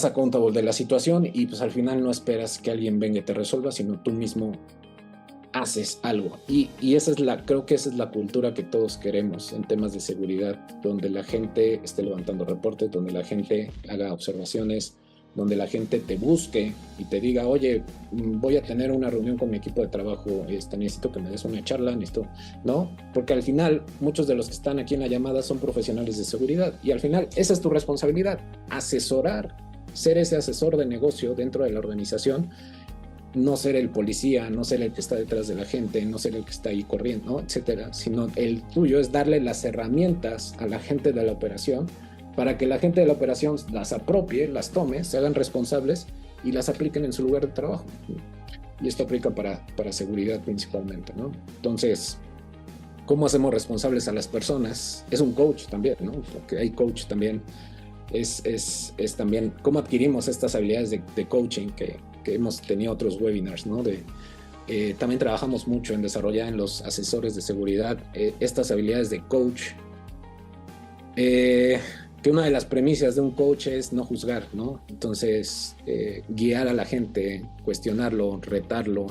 accountable de la situación, y pues al final no esperas que alguien venga y te resuelva, sino tú mismo haces algo. Y creo que esa es la cultura que todos queremos en temas de seguridad, donde la gente esté levantando reportes, donde la gente haga observaciones, donde la gente te busque y te diga, oye, voy a tener una reunión con mi equipo de trabajo, necesito que me des una charla, ¿no? Porque al final muchos de los que están aquí en la llamada son profesionales de seguridad, y al final esa es tu responsabilidad, asesorar, ser ese asesor de negocio dentro de la organización, no ser el policía, no ser el que está detrás de la gente, no ser el que está ahí corriendo, ¿no? Etcétera, sino el tuyo es darle las herramientas a la gente de la operación para que la gente de la operación las apropie, las tome, se hagan responsables y las apliquen en su lugar de trabajo. Y esto aplica para seguridad principalmente, ¿no? Entonces, ¿cómo hacemos responsables a las personas? Es un coach también, ¿no? Porque hay coach también. Es también cómo adquirimos estas habilidades de coaching que hemos tenido otros webinars, ¿no? También trabajamos mucho en desarrollar en los asesores de seguridad estas habilidades de coach, que una de las premisas de un coach es no juzgar, ¿no? Entonces, guiar a la gente, cuestionarlo, retarlo,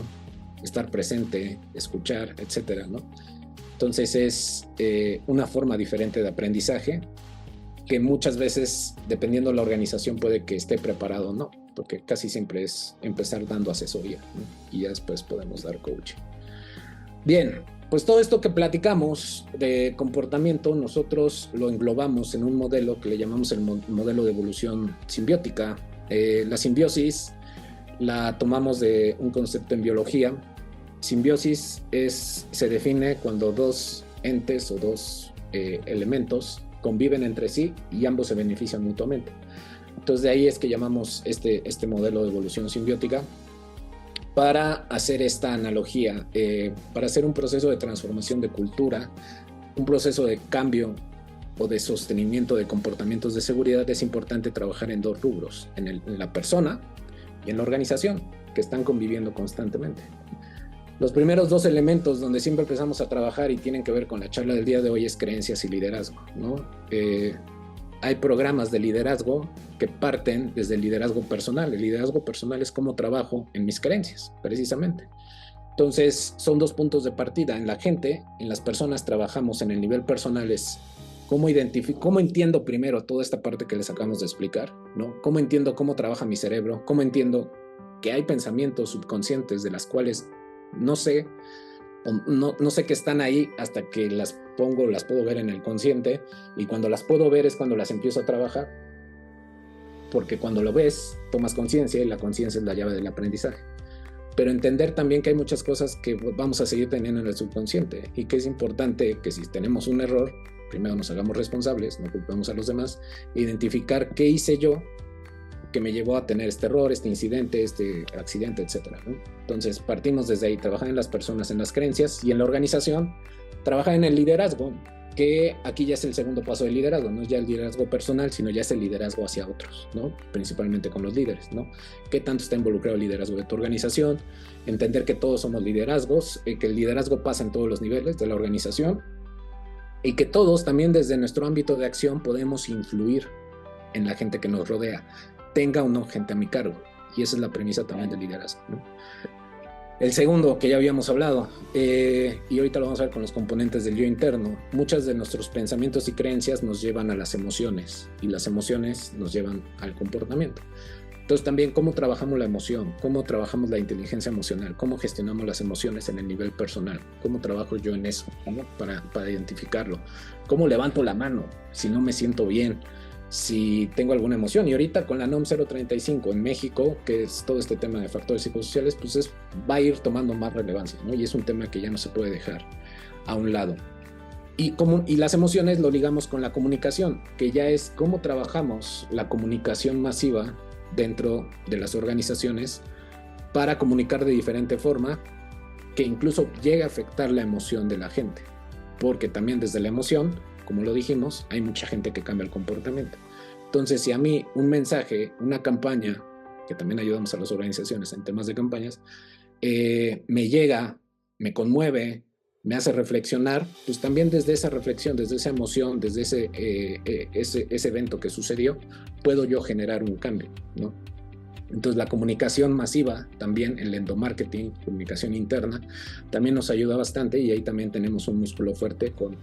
estar presente, escuchar, etcétera, ¿no? Entonces es una forma diferente de aprendizaje que muchas veces, dependiendo de la organización, puede que esté preparado o no, porque casi siempre es empezar dando asesoría, ¿no? Y ya después podemos dar coaching. Bien, Pues todo esto que platicamos de comportamiento, nosotros lo englobamos en un modelo que le llamamos el modelo de evolución simbiótica. La simbiosis la tomamos de un concepto en biología. Simbiosis se define cuando dos entes o dos elementos conviven entre sí y ambos se benefician mutuamente. Entonces de ahí es que llamamos este modelo de evolución simbiótica, para hacer esta analogía, para hacer un proceso de transformación de cultura, un proceso de cambio o de sostenimiento de comportamientos de seguridad. Es importante trabajar en dos rubros, en la persona y en la organización, que están conviviendo constantemente. Los primeros dos elementos donde siempre empezamos a trabajar y tienen que ver con la charla del día de hoy es creencias y liderazgo, ¿no? Hay programas de liderazgo que parten desde el liderazgo personal. El liderazgo personal es cómo trabajo en mis creencias, precisamente. Entonces, son dos puntos de partida. En la gente, en las personas, trabajamos en el nivel personal, es cómo entiendo primero toda esta parte que les acabamos de explicar, ¿no? Cómo entiendo cómo trabaja mi cerebro, cómo entiendo que hay pensamientos subconscientes de las cuales no sé que están ahí hasta que las puedo ver en el consciente, y cuando las puedo ver es cuando las empiezo a trabajar, porque cuando lo ves tomas conciencia, y la conciencia es la llave del aprendizaje. Pero entender también que hay muchas cosas que vamos a seguir teniendo en el subconsciente, y que es importante que si tenemos un error, primero nos hagamos responsables, no culpemos a los demás, identificar qué hice yo que me llevó a tener este error, este incidente, este accidente, etcétera, ¿no? Entonces partimos desde ahí, trabajar en las personas, en las creencias, y en la organización trabajar en el liderazgo, que aquí ya es el segundo paso del liderazgo. No es ya el liderazgo personal, sino ya es el liderazgo hacia otros, ¿no? Principalmente con los líderes, ¿no? ¿Qué tanto está involucrado el liderazgo de tu organización? Entender que todos somos liderazgos, que el liderazgo pasa en todos los niveles de la organización, y que todos también desde nuestro ámbito de acción podemos influir en la gente que nos rodea, tenga o no gente a mi cargo. Y esa es la premisa también del liderazgo, ¿no? El segundo, que ya habíamos hablado, y ahorita lo vamos a ver con los componentes del yo interno. Muchas de nuestros pensamientos y creencias nos llevan a las emociones, y las emociones nos llevan al comportamiento. Entonces también cómo trabajamos la emoción, cómo trabajamos la inteligencia emocional, cómo gestionamos las emociones en el nivel personal, cómo trabajo yo en eso, ¿no? para identificarlo, cómo levanto la mano si no me siento bien, si tengo alguna emoción. Y ahorita con la NOM 035 en México, que es todo este tema de factores psicosociales, pues va a ir tomando más relevancia, ¿no? Y es un tema que ya no se puede dejar a un lado. Y las emociones lo ligamos con la comunicación, que ya es cómo trabajamos la comunicación masiva dentro de las organizaciones para comunicar de diferente forma, que incluso llegue a afectar la emoción de la gente, porque también desde la emoción, como lo dijimos, hay mucha gente que cambia el comportamiento. Entonces, si a mí un mensaje, una campaña, que también ayudamos a las organizaciones en temas de campañas, me llega, me conmueve, me hace reflexionar, pues también desde esa reflexión, desde esa emoción, desde ese evento que sucedió, puedo yo generar un cambio, ¿no? Entonces la comunicación masiva, también el endomarketing, comunicación interna, también nos ayuda bastante, y ahí también tenemos un músculo fuerte con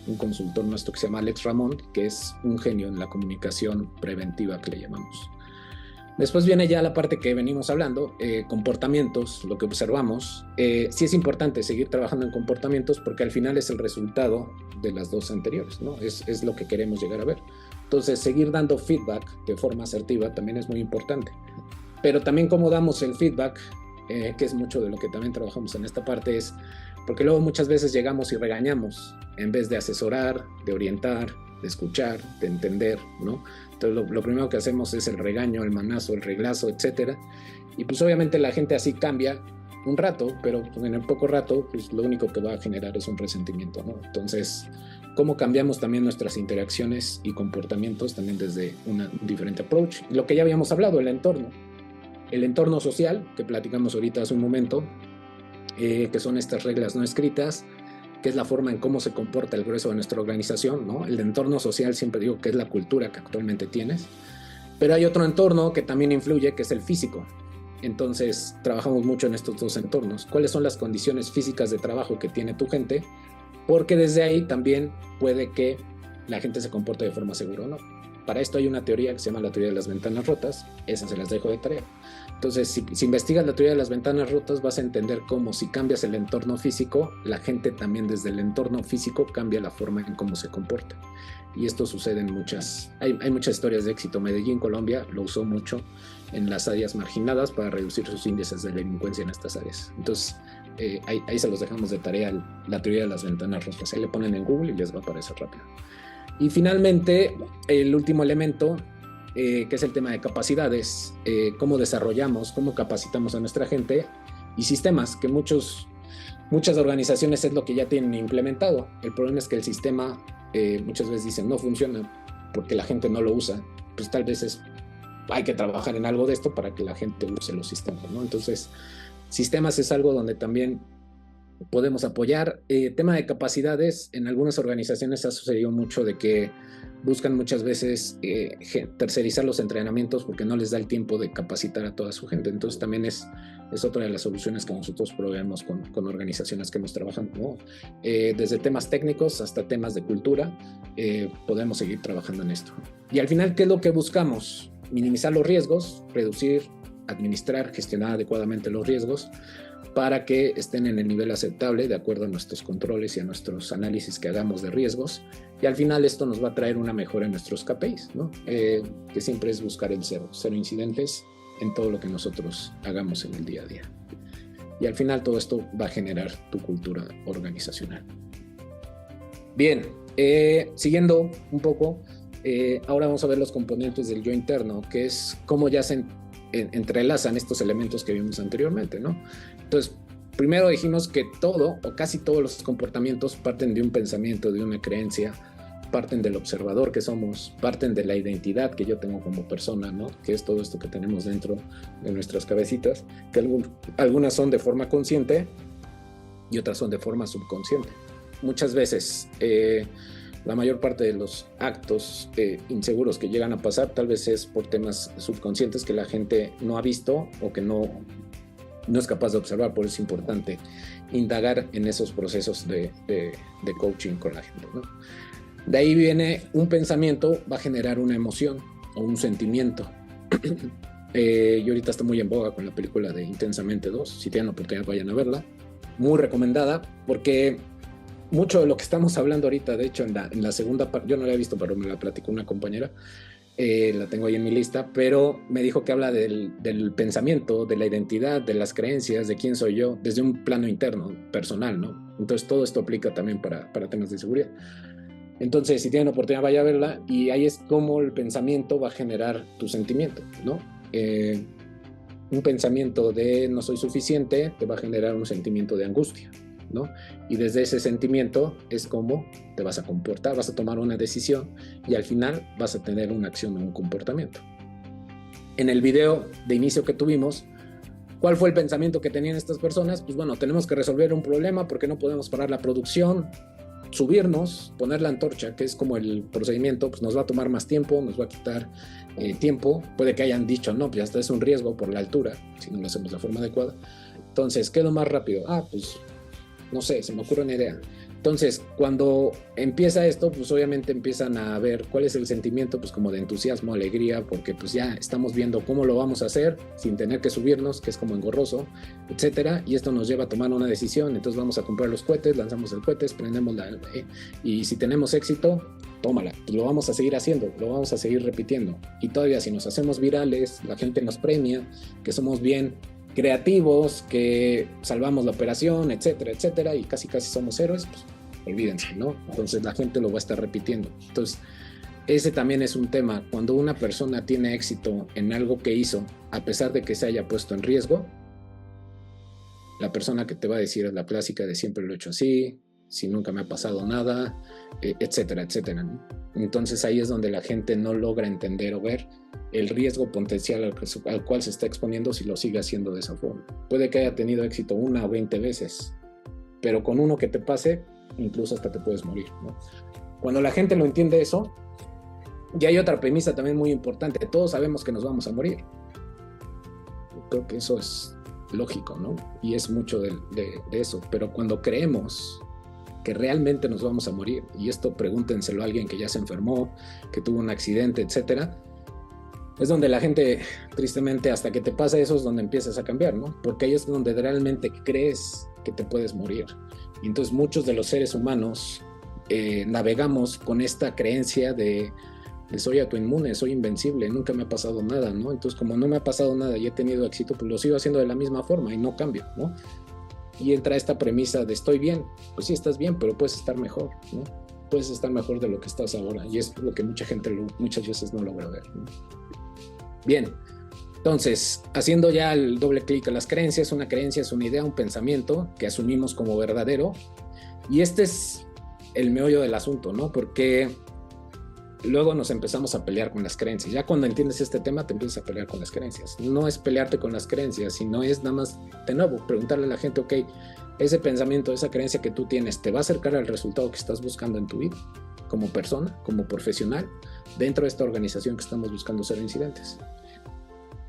un consultor nuestro que se llama Alex Ramón, que es un genio en la comunicación preventiva, que le llamamos. Después viene ya la parte que venimos hablando, comportamientos, lo que observamos. Sí es importante seguir trabajando en comportamientos, porque al final es el resultado de las dos anteriores, ¿no? Es lo que queremos llegar a ver. Entonces, seguir dando feedback de forma asertiva también es muy importante. Pero también cómo damos el feedback, que es mucho de lo que también trabajamos en esta parte, es porque luego muchas veces llegamos y regañamos en vez de asesorar, de orientar, de escuchar, de entender, ¿no? Entonces lo primero que hacemos es el regaño, el manazo, el reglazo, etcétera. Y pues obviamente la gente así cambia un rato, pero en el poco rato pues lo único que va a generar es un resentimiento, ¿no? Entonces, cómo cambiamos también nuestras interacciones y comportamientos también desde un diferente approach. Lo que ya habíamos hablado, el entorno social, que platicamos ahorita hace un momento, que son estas reglas no escritas, que es la forma en cómo se comporta el grueso de nuestra organización, ¿no? El entorno social, siempre digo que es la cultura que actualmente tienes, pero hay otro entorno que también influye, que es el físico. Entonces trabajamos mucho en estos dos entornos. ¿Cuáles son las condiciones físicas de trabajo que tiene tu gente? Porque desde ahí también puede que la gente se comporte de forma segura o no. para esto hay una teoría que se llama la teoría de las ventanas rotas, esa se las dejo de tarea. Entonces, si investigas la teoría de las ventanas rotas, vas a entender cómo si cambias el entorno físico, la gente también desde el entorno físico cambia la forma en cómo se comporta. Y esto sucede en hay muchas historias de éxito. Medellín, Colombia, lo usó mucho en las áreas marginadas para reducir sus índices de delincuencia en estas áreas. Entonces, ahí se los dejamos de tarea, la teoría de las ventanas rotas. Ahí le ponen en Google y les va a aparecer rápido. Y finalmente, el último elemento, que es el tema de capacidades, cómo desarrollamos, cómo capacitamos a nuestra gente, y sistemas, que muchas organizaciones es lo que ya tienen implementado. El problema es que el sistema muchas veces dicen no funciona porque la gente no lo usa. Pues tal vez hay que trabajar en algo de esto para que la gente use los sistemas, ¿no? Entonces, sistemas es algo donde también podemos apoyar. Tema de capacidades, en algunas organizaciones ha sucedido mucho de que buscan muchas veces tercerizar los entrenamientos porque no les da el tiempo de capacitar a toda su gente. Entonces también es otra de las soluciones que nosotros proveemos con organizaciones que nos trabajan, ¿no? Desde temas técnicos hasta temas de cultura, podemos seguir trabajando en esto. Y al final, ¿qué es lo que buscamos? Minimizar los riesgos, reducir, administrar, gestionar adecuadamente los riesgos para que estén en el nivel aceptable de acuerdo a nuestros controles y a nuestros análisis que hagamos de riesgos, y al final esto nos va a traer una mejora en nuestros KPIs, ¿no? Que siempre es buscar el cero incidentes en todo lo que nosotros hagamos en el día a día, y al final todo esto va a generar tu cultura organizacional. Bien, siguiendo un poco, ahora vamos a ver los componentes del yo interno, que es cómo ya se entrelazan estos elementos que vimos anteriormente, ¿no? Entonces, primero dijimos que todo o casi todos los comportamientos parten de un pensamiento, de una creencia, parten del observador que somos, parten de la identidad que yo tengo como persona, ¿no? Que es todo esto que tenemos dentro de nuestras cabecitas, que algunas son de forma consciente y otras son de forma subconsciente. Muchas veces la mayor parte de los actos inseguros que llegan a pasar tal vez es por temas subconscientes que la gente no ha visto o que no es capaz de observar. Por eso es importante indagar en esos procesos de coaching con la gente, ¿no? De ahí viene un pensamiento, va a generar una emoción o un sentimiento. Y ahorita está muy en boga con la película de Intensamente 2. Si tienen la oportunidad, vayan a verla. Muy recomendada, porque mucho de lo que estamos hablando ahorita, de hecho, en la segunda parte, yo no la he visto, pero me la platicó una compañera, la tengo ahí en mi lista, pero me dijo que habla del pensamiento, de la identidad, de las creencias, de quién soy yo, desde un plano interno, personal, ¿no? Entonces todo esto aplica también para temas de seguridad. Entonces, si tienen oportunidad, vaya a verla, y ahí es cómo el pensamiento va a generar tu sentimiento, ¿no? Un pensamiento de no soy suficiente te va a generar un sentimiento de angustia, ¿no? Y desde ese sentimiento es como te vas a comportar, vas a tomar una decisión y al final vas a tener una acción o un comportamiento. En el video de inicio que tuvimos, ¿cuál fue el pensamiento que tenían estas personas? Pues bueno, tenemos que resolver un problema porque no podemos parar la producción, subirnos, poner la antorcha, que es como el procedimiento, pues nos va a tomar más tiempo, nos va a quitar tiempo. Puede que hayan dicho, no, pues hasta es un riesgo por la altura, si no lo hacemos de la forma adecuada. Entonces, ¿qué es lo más rápido? Pues no sé, se me ocurre una idea. Entonces, cuando empieza esto, pues obviamente empiezan a ver cuál es el sentimiento, pues como de entusiasmo, alegría, porque pues ya estamos viendo cómo lo vamos a hacer sin tener que subirnos, que es como engorroso, etcétera, y esto nos lleva a tomar una decisión. Entonces vamos a comprar los cohetes, lanzamos el cohete, prendemos y si tenemos éxito, tómala, pues lo vamos a seguir haciendo, lo vamos a seguir repitiendo, y todavía si nos hacemos virales, la gente nos premia, que somos bien creativos, que salvamos la operación, etcétera, etcétera, y casi somos héroes, pues olvídense, ¿no? Entonces la gente lo va a estar repitiendo. Entonces ese también es un tema. Cuando una persona tiene éxito en algo que hizo, a pesar de que se haya puesto en riesgo, la persona que te va a decir es la clásica de siempre lo he hecho así, si nunca me ha pasado nada, etcétera, etcétera, ¿no? Entonces ahí es donde la gente no logra entender o ver el riesgo potencial al cual se está exponiendo si lo sigue haciendo de esa forma. Puede que haya tenido éxito 1 o 20 veces, pero con uno que te pase, incluso hasta te puedes morir, ¿no? Cuando la gente lo entiende eso, y hay otra premisa también muy importante, todos sabemos que nos vamos a morir. Creo que eso es lógico, ¿no? Y es mucho de eso, pero cuando creemos que realmente nos vamos a morir. Y esto pregúntenselo a alguien que ya se enfermó, que tuvo un accidente, etcétera. Es donde la gente, tristemente, hasta que te pasa eso es donde empiezas a cambiar, ¿no? Porque ahí es donde realmente crees que te puedes morir. Y entonces muchos de los seres humanos navegamos con esta creencia de soy autoinmune, soy invencible, nunca me ha pasado nada, ¿no? Entonces, como no me ha pasado nada y he tenido éxito, pues lo sigo haciendo de la misma forma y no cambio, ¿no? Y entra esta premisa de estoy bien. Pues sí, estás bien, pero puedes estar mejor, ¿no? Puedes estar mejor de lo que estás ahora. Y es lo que mucha gente muchas veces no logra ver, ¿no? Bien, entonces, haciendo ya el doble clic a las creencias, una creencia es una idea, un pensamiento que asumimos como verdadero. Y este es el meollo del asunto, ¿no? Porque luego nos empezamos a pelear con las creencias. Ya cuando entiendes este tema, te empiezas a pelear con las creencias. No es pelearte con las creencias, sino es nada más, de nuevo, preguntarle a la gente, ok, ese pensamiento, esa creencia que tú tienes, ¿te va a acercar al resultado que estás buscando en tu vida? Como persona, como profesional, dentro de esta organización que estamos buscando ser incidentes.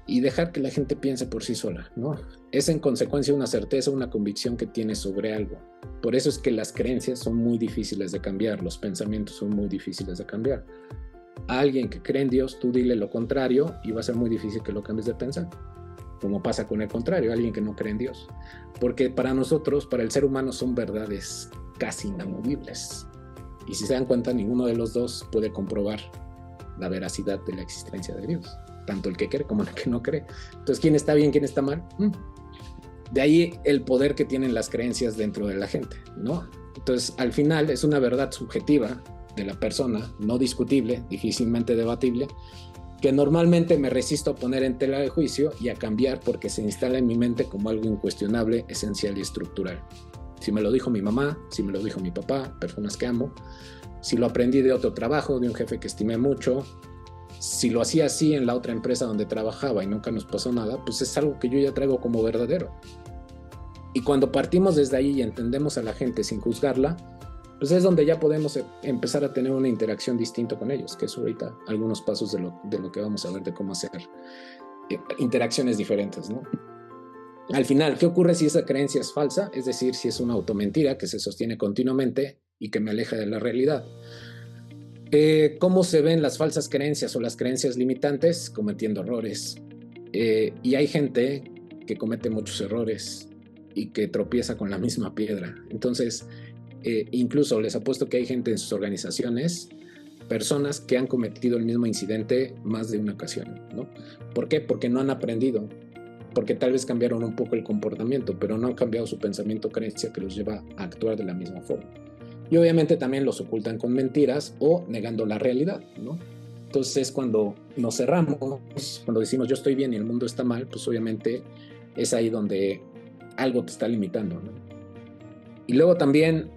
Y dejar que la gente piense por sí sola, ¿no? Es en consecuencia una certeza, una convicción que tienes sobre algo. Por eso es que las creencias son muy difíciles de cambiar, los pensamientos son muy difíciles de cambiar. A alguien que cree en Dios, tú dile lo contrario y va a ser muy difícil que lo cambies de pensar. Como pasa con el contrario, alguien que no cree en Dios. Porque para nosotros, para el ser humano, son verdades casi inamovibles. Y si se dan cuenta, ninguno de los dos puede comprobar la veracidad de la existencia de Dios. Tanto el que cree como el que no cree. Entonces, ¿quién está bien, quién está mal? De ahí el poder que tienen las creencias dentro de la gente, ¿no? Entonces, al final es una verdad subjetiva de la persona, no discutible, difícilmente debatible, que normalmente me resisto a poner en tela de juicio y a cambiar porque se instala en mi mente como algo incuestionable, esencial y estructural. Si me lo dijo mi mamá, si me lo dijo mi papá, personas que amo, si lo aprendí de otro trabajo, de un jefe que estimé mucho, si lo hacía así en la otra empresa donde trabajaba y nunca nos pasó nada, pues es algo que yo ya traigo como verdadero. Y cuando partimos desde ahí y entendemos a la gente sin juzgarla, pues es donde ya podemos empezar a tener una interacción distinta con ellos, que es ahorita algunos pasos de lo que vamos a ver de cómo hacer interacciones diferentes, ¿no? Al final, ¿qué ocurre si esa creencia es falsa? Es decir, si es una automentira que se sostiene continuamente y que me aleja de la realidad. ¿Cómo se ven las falsas creencias o las creencias limitantes? Cometiendo errores. Y hay gente que comete muchos errores y que tropieza con la misma piedra. Entonces, incluso les apuesto que hay gente en sus organizaciones, personas que han cometido el mismo incidente más de una ocasión, ¿no? ¿Por qué? Porque no han aprendido, porque tal vez cambiaron un poco el comportamiento, pero no han cambiado su pensamiento o creencia que los lleva a actuar de la misma forma. Y obviamente también los ocultan con mentiras o negando la realidad, ¿no? Entonces cuando nos cerramos, cuando decimos yo estoy bien y el mundo está mal, pues obviamente es ahí donde algo te está limitando, ¿no? Y luego también,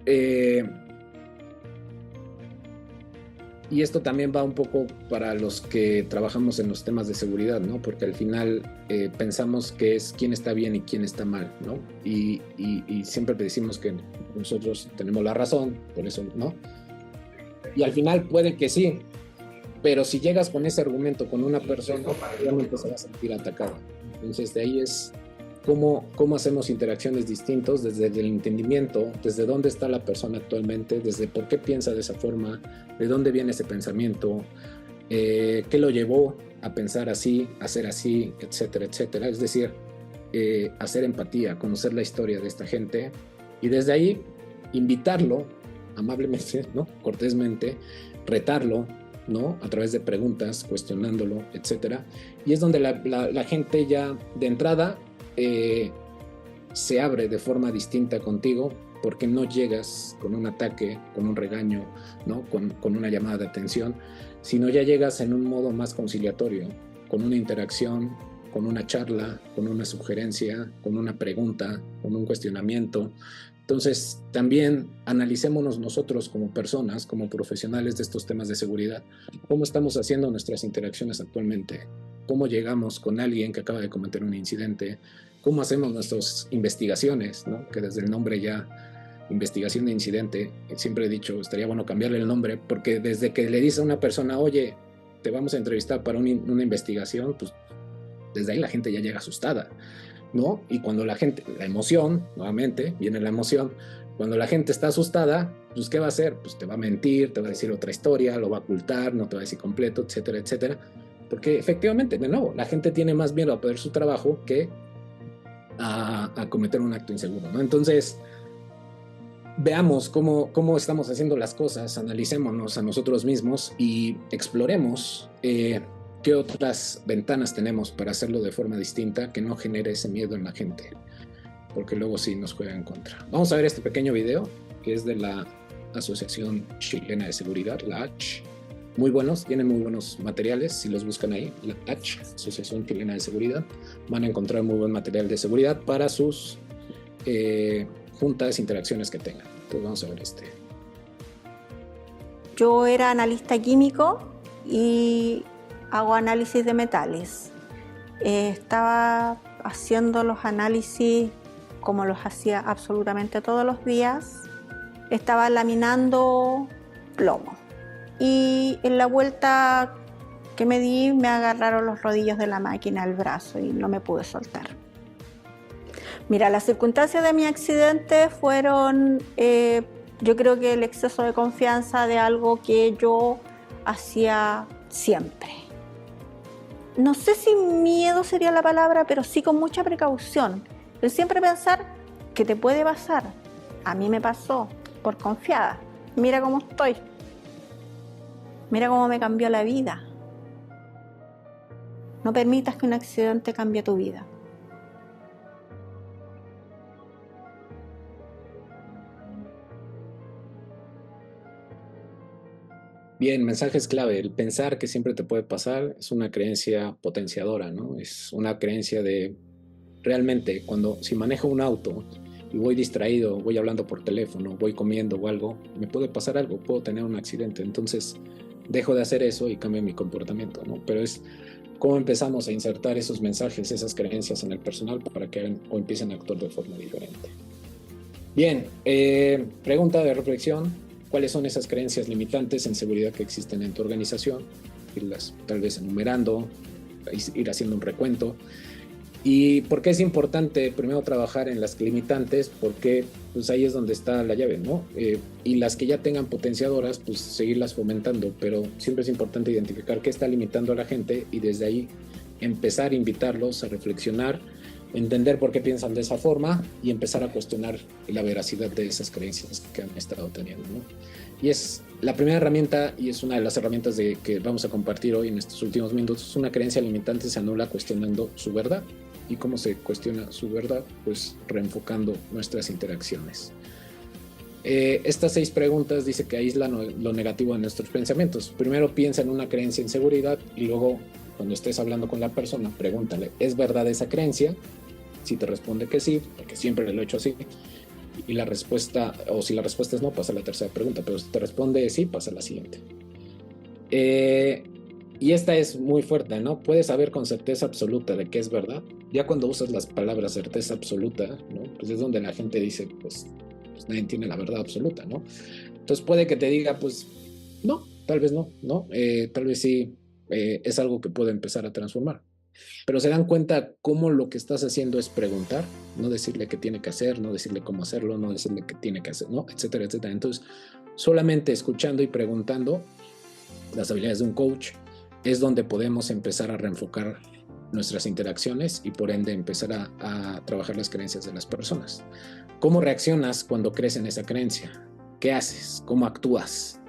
y esto también va un poco para los que trabajamos en los temas de seguridad, ¿no? Porque al final pensamos que es quién está bien y quién está mal, ¿no? Y siempre decimos que nosotros tenemos la razón, por eso, ¿no? Y al final puede que sí, pero si llegas con ese argumento con una persona, realmente se va a sentir atacada. Entonces de ahí es cómo hacemos interacciones distintas desde el entendimiento, desde dónde está la persona actualmente, desde por qué piensa de esa forma, de dónde viene ese pensamiento, qué lo llevó a pensar así, a ser así, etcétera, etcétera. Es decir, hacer empatía, conocer la historia de esta gente y desde ahí invitarlo amablemente, ¿no? Cortésmente, retarlo, ¿no? A través de preguntas, cuestionándolo, etcétera. Y es donde la gente ya de entrada se abre de forma distinta contigo porque no llegas con un ataque, con un regaño, ¿no? con una llamada de atención, sino ya llegas en un modo más conciliatorio, con una interacción, con una charla, con una sugerencia, con una pregunta, con un cuestionamiento. Entonces, también analicémonos nosotros como personas, como profesionales de estos temas de seguridad, cómo estamos haciendo nuestras interacciones actualmente, cómo llegamos con alguien que acaba de cometer un incidente, cómo hacemos nuestras investigaciones, ¿no? Que desde el nombre ya, investigación de incidente, siempre he dicho, estaría bueno cambiarle el nombre, porque desde que le dice a una persona, oye, te vamos a entrevistar para una investigación, pues desde ahí la gente ya llega asustada, ¿no? Y cuando la emoción, nuevamente, viene la emoción, Cuando la gente está asustada, pues ¿qué va a hacer? Pues te va a mentir, te va a decir otra historia, lo va a ocultar, no te va a decir completo, etcétera, etcétera. Porque efectivamente, de nuevo, la gente tiene más miedo a perder su trabajo que a cometer un acto inseguro, ¿no? Entonces, veamos cómo estamos haciendo las cosas, analicémonos a nosotros mismos y exploremos qué otras ventanas tenemos para hacerlo de forma distinta que no genere ese miedo en la gente, porque luego sí nos juega en contra. Vamos a ver este pequeño video que es de la Asociación Chilena de Seguridad, la ACH. Muy buenos, tienen muy buenos materiales. Si los buscan ahí, la ACH, Asociación Chilena de Seguridad, van a encontrar muy buen material de seguridad para sus juntas, interacciones que tengan. Entonces vamos a ver este. Yo era analista químico y hago análisis de metales. Estaba haciendo los análisis como los hacía absolutamente todos los días. Estaba laminando plomo. Y en la vuelta que me di me agarraron los rodillos de la máquina al brazo y no me pude soltar. Mira, las circunstancias de mi accidente fueron, yo creo que el exceso de confianza de algo que yo hacía siempre. No sé si miedo sería la palabra, pero sí con mucha precaución. El siempre pensar que te puede pasar. A mí me pasó por confiada. Mira cómo estoy. Mira cómo me cambió la vida. No permitas que un accidente cambie tu vida. Bien, mensajes clave. El pensar que siempre te puede pasar es una creencia potenciadora, ¿no? Es una creencia de realmente si manejo un auto y voy distraído, voy hablando por teléfono, voy comiendo o algo, me puede pasar algo, puedo tener un accidente. Entonces dejo de hacer eso y cambio mi comportamiento, ¿no? Pero es cómo empezamos a insertar esos mensajes, esas creencias en el personal para que hagan o empiecen a actuar de forma diferente. Bien, pregunta de reflexión. ¿Cuáles son esas creencias limitantes en seguridad que existen en tu organización? Irlas tal vez enumerando, ir haciendo un recuento. ¿Y por qué es importante primero trabajar en las limitantes? Porque pues ahí es donde está la llave, ¿no? Y las que ya tengan potenciadoras, pues seguirlas fomentando, pero siempre es importante identificar qué está limitando a la gente y desde ahí empezar a invitarlos a reflexionar, entender por qué piensan de esa forma y empezar a cuestionar la veracidad de esas creencias que han estado teniendo, ¿no? Y es la primera herramienta y es una de las herramientas que vamos a compartir hoy en estos últimos minutos. Una creencia limitante se anula cuestionando su verdad. ¿Y cómo se cuestiona su verdad? Pues reenfocando nuestras interacciones. Estas 6 preguntas dice que aíslan lo negativo de nuestros pensamientos. Primero piensa en una creencia en seguridad y luego cuando estés hablando con la persona, pregúntale, ¿es verdad esa creencia? Si te responde que sí, porque siempre lo he hecho así, y la respuesta, o si la respuesta es no, pasa a la tercera pregunta, pero si te responde sí, pasa a la siguiente. Y esta es muy fuerte, ¿no? Puedes saber con certeza absoluta de que es verdad. Ya cuando usas las palabras certeza absoluta, ¿no? Pues es donde la gente dice, pues nadie tiene la verdad absoluta, ¿no? Entonces puede que te diga, pues no, tal vez no, ¿no? Tal vez sí, es algo que puede empezar a transformar. Pero se dan cuenta cómo lo que estás haciendo es preguntar, no decirle qué tiene que hacer, no decirle cómo hacerlo, no decirle qué tiene que hacer, ¿no? Etcétera, etcétera. Entonces, solamente escuchando y preguntando, las habilidades de un coach, es donde podemos empezar a reenfocar nuestras interacciones y por ende empezar a trabajar las creencias de las personas. ¿Cómo reaccionas cuando crees en esa creencia? ¿Qué haces? ¿Cómo actúas?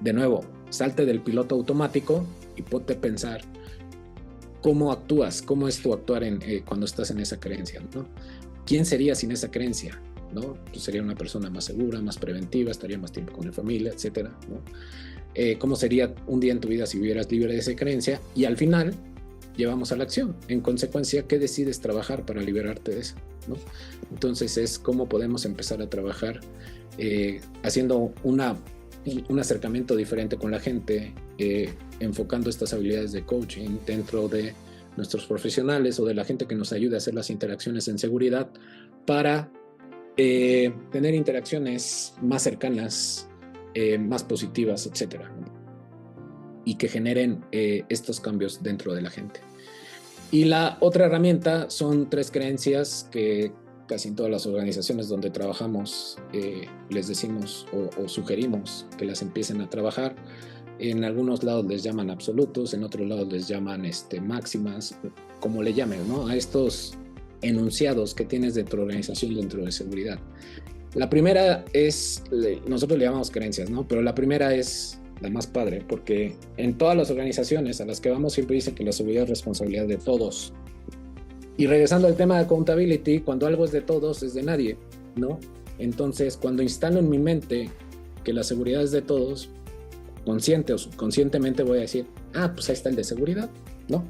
De nuevo, salte del piloto automático y ponte a pensar cómo actúas, cómo es tu actuar cuando estás en esa creencia, ¿no? ¿Quién sería sin esa creencia? ¿No? Pues sería una persona más segura, más preventiva, estaría más tiempo con la familia, etcétera, ¿no? ¿Cómo sería un día en tu vida si vivieras libre de esa creencia? Y al final llevamos a la acción. En consecuencia, ¿qué decides trabajar para liberarte de eso, ¿no? Entonces es cómo podemos empezar a trabajar haciendo un acercamiento diferente con la gente, enfocando estas habilidades de coaching dentro de nuestros profesionales o de la gente que nos ayude a hacer las interacciones en seguridad para tener interacciones más cercanas, más positivas, etcétera, ¿no? Y que generen estos cambios dentro de la gente. Y la otra herramienta son 3 creencias que casi en todas las organizaciones donde trabajamos, les decimos o sugerimos que las empiecen a trabajar. En algunos lados les llaman absolutos, en otros lados les llaman máximas, como le llamen, ¿no? A estos enunciados que tienes de tu organización dentro de seguridad. La primera es, nosotros le llamamos creencias, ¿no? Pero la primera es la más padre, porque en todas las organizaciones a las que vamos siempre dicen que la seguridad es responsabilidad de todos. Y regresando al tema de accountability, cuando algo es de todos, es de nadie, ¿no? Entonces, cuando instalo en mi mente que la seguridad es de todos, consciente o subconscientemente voy a decir, pues ahí está el de seguridad, ¿no?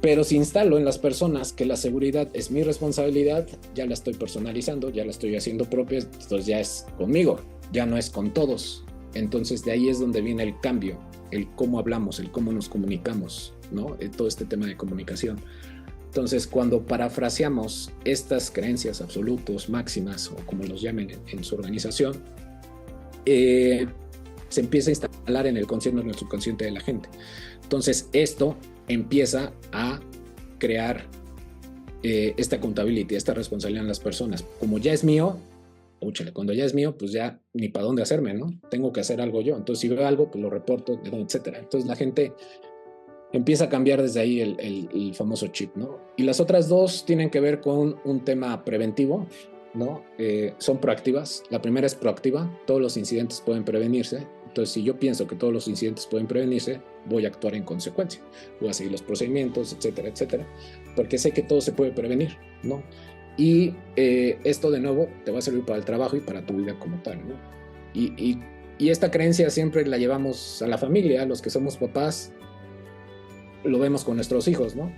Pero si instalo en las personas que la seguridad es mi responsabilidad, ya la estoy personalizando, ya la estoy haciendo propia, entonces ya es conmigo, ya no es con todos. Entonces de ahí es donde viene el cambio, el cómo hablamos, el cómo nos comunicamos, ¿no? Todo este tema de comunicación. Entonces, cuando parafraseamos estas creencias absolutos, máximas, o como los llamen en su organización, se empieza a instalar en el consciente o en el subconsciente de la gente. Entonces, esto empieza a crear esta accountability, esta responsabilidad en las personas. Como ya es mío, cuando ya es mío, pues ya ni para dónde hacerme, ¿no? Tengo que hacer algo yo. Entonces, si veo algo, pues lo reporto, etcétera. Entonces, la gente empieza a cambiar desde ahí el famoso chip, ¿no? Y las otras dos tienen que ver con un tema preventivo, ¿no? Son proactivas. La primera es proactiva, todos los incidentes pueden prevenirse. Entonces, si yo pienso que todos los incidentes pueden prevenirse, voy a actuar en consecuencia. Voy a seguir los procedimientos, etcétera, etcétera, porque sé que todo se puede prevenir, ¿no? Y esto, de nuevo, te va a servir para el trabajo y para tu vida como tal, ¿no? Y esta creencia siempre la llevamos a la familia, los que somos papás, lo vemos con nuestros hijos, ¿no?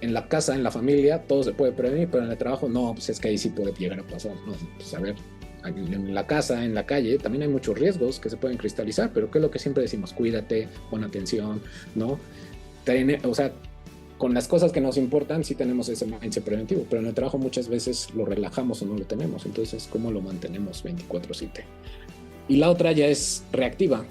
En la casa, en la familia, todo se puede prevenir, pero en el trabajo, no, pues es que ahí sí puede llegar a pasar, ¿no? Pues a ver, en la casa, en la calle, también hay muchos riesgos que se pueden cristalizar, pero ¿qué es lo que siempre decimos? Cuídate, pon atención, ¿no? O sea, con las cosas que nos importan sí tenemos ese mindset preventivo, pero en el trabajo muchas veces lo relajamos o no lo tenemos, entonces, ¿cómo lo mantenemos 24/7? Y la otra ya es reactiva.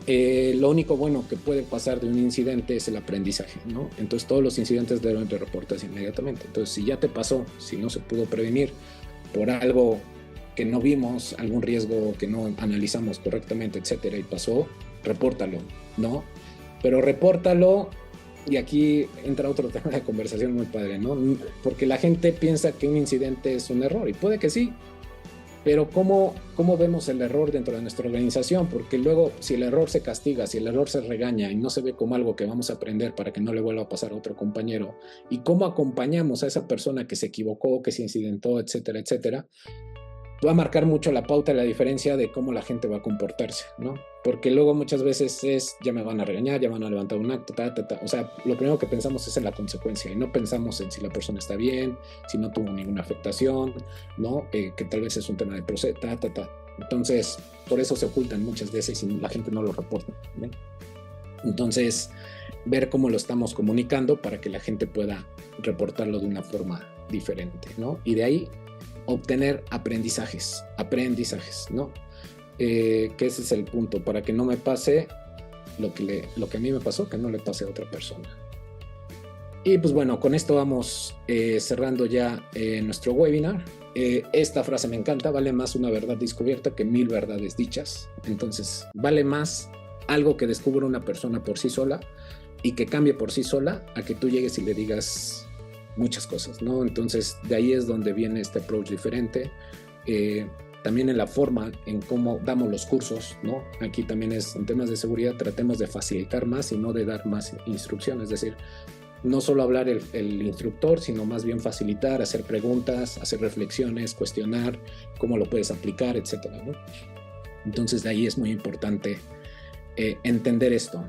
Lo único bueno que puede pasar de un incidente es el aprendizaje, ¿no? Entonces todos los incidentes deben de reportarse inmediatamente. Entonces, si ya te pasó, si no se pudo prevenir por algo que no vimos, algún riesgo que no analizamos correctamente, etcétera, y pasó, repórtalo, ¿no? Pero repórtalo, y aquí entra otro tema de conversación muy padre, ¿no? Porque la gente piensa que un incidente es un error, y puede que sí, pero ¿cómo vemos el error dentro de nuestra organización? Porque luego, si el error se castiga, si el error se regaña y no se ve como algo que vamos a aprender para que no le vuelva a pasar a otro compañero, y cómo acompañamos a esa persona que se equivocó, que se incidentó, etcétera, etcétera, va a marcar mucho la pauta y la diferencia de cómo la gente va a comportarse, ¿no? Porque luego muchas veces ya me van a regañar, ya van a levantar un acto, o sea, lo primero que pensamos es en la consecuencia y no pensamos en si la persona está bien, si no tuvo ninguna afectación, ¿no? Que tal vez es un tema de proceso, Entonces, por eso se ocultan muchas veces y la gente no lo reporta, ¿no? Entonces, ver cómo lo estamos comunicando para que la gente pueda reportarlo de una forma diferente, ¿no? Y de ahí obtener aprendizajes, ¿no? Que ese es el punto, para que no me pase lo que a mí me pasó, que no le pase a otra persona. Y pues bueno, con esto vamos cerrando ya nuestro webinar. Esta frase me encanta: vale más una verdad descubierta que 1000 verdades dichas. Entonces, vale más algo que descubra una persona por sí sola y que cambie por sí sola, a que tú llegues y le digas muchas cosas, ¿no? Entonces, de ahí es donde viene este approach diferente. También en la forma en cómo damos los cursos, ¿no? Aquí también es, en temas de seguridad, tratemos de facilitar más y no de dar más instrucciones. Es decir, no solo hablar el instructor, sino más bien facilitar, hacer preguntas, hacer reflexiones, cuestionar cómo lo puedes aplicar, etcétera, ¿no? Entonces, de ahí es muy importante entender esto.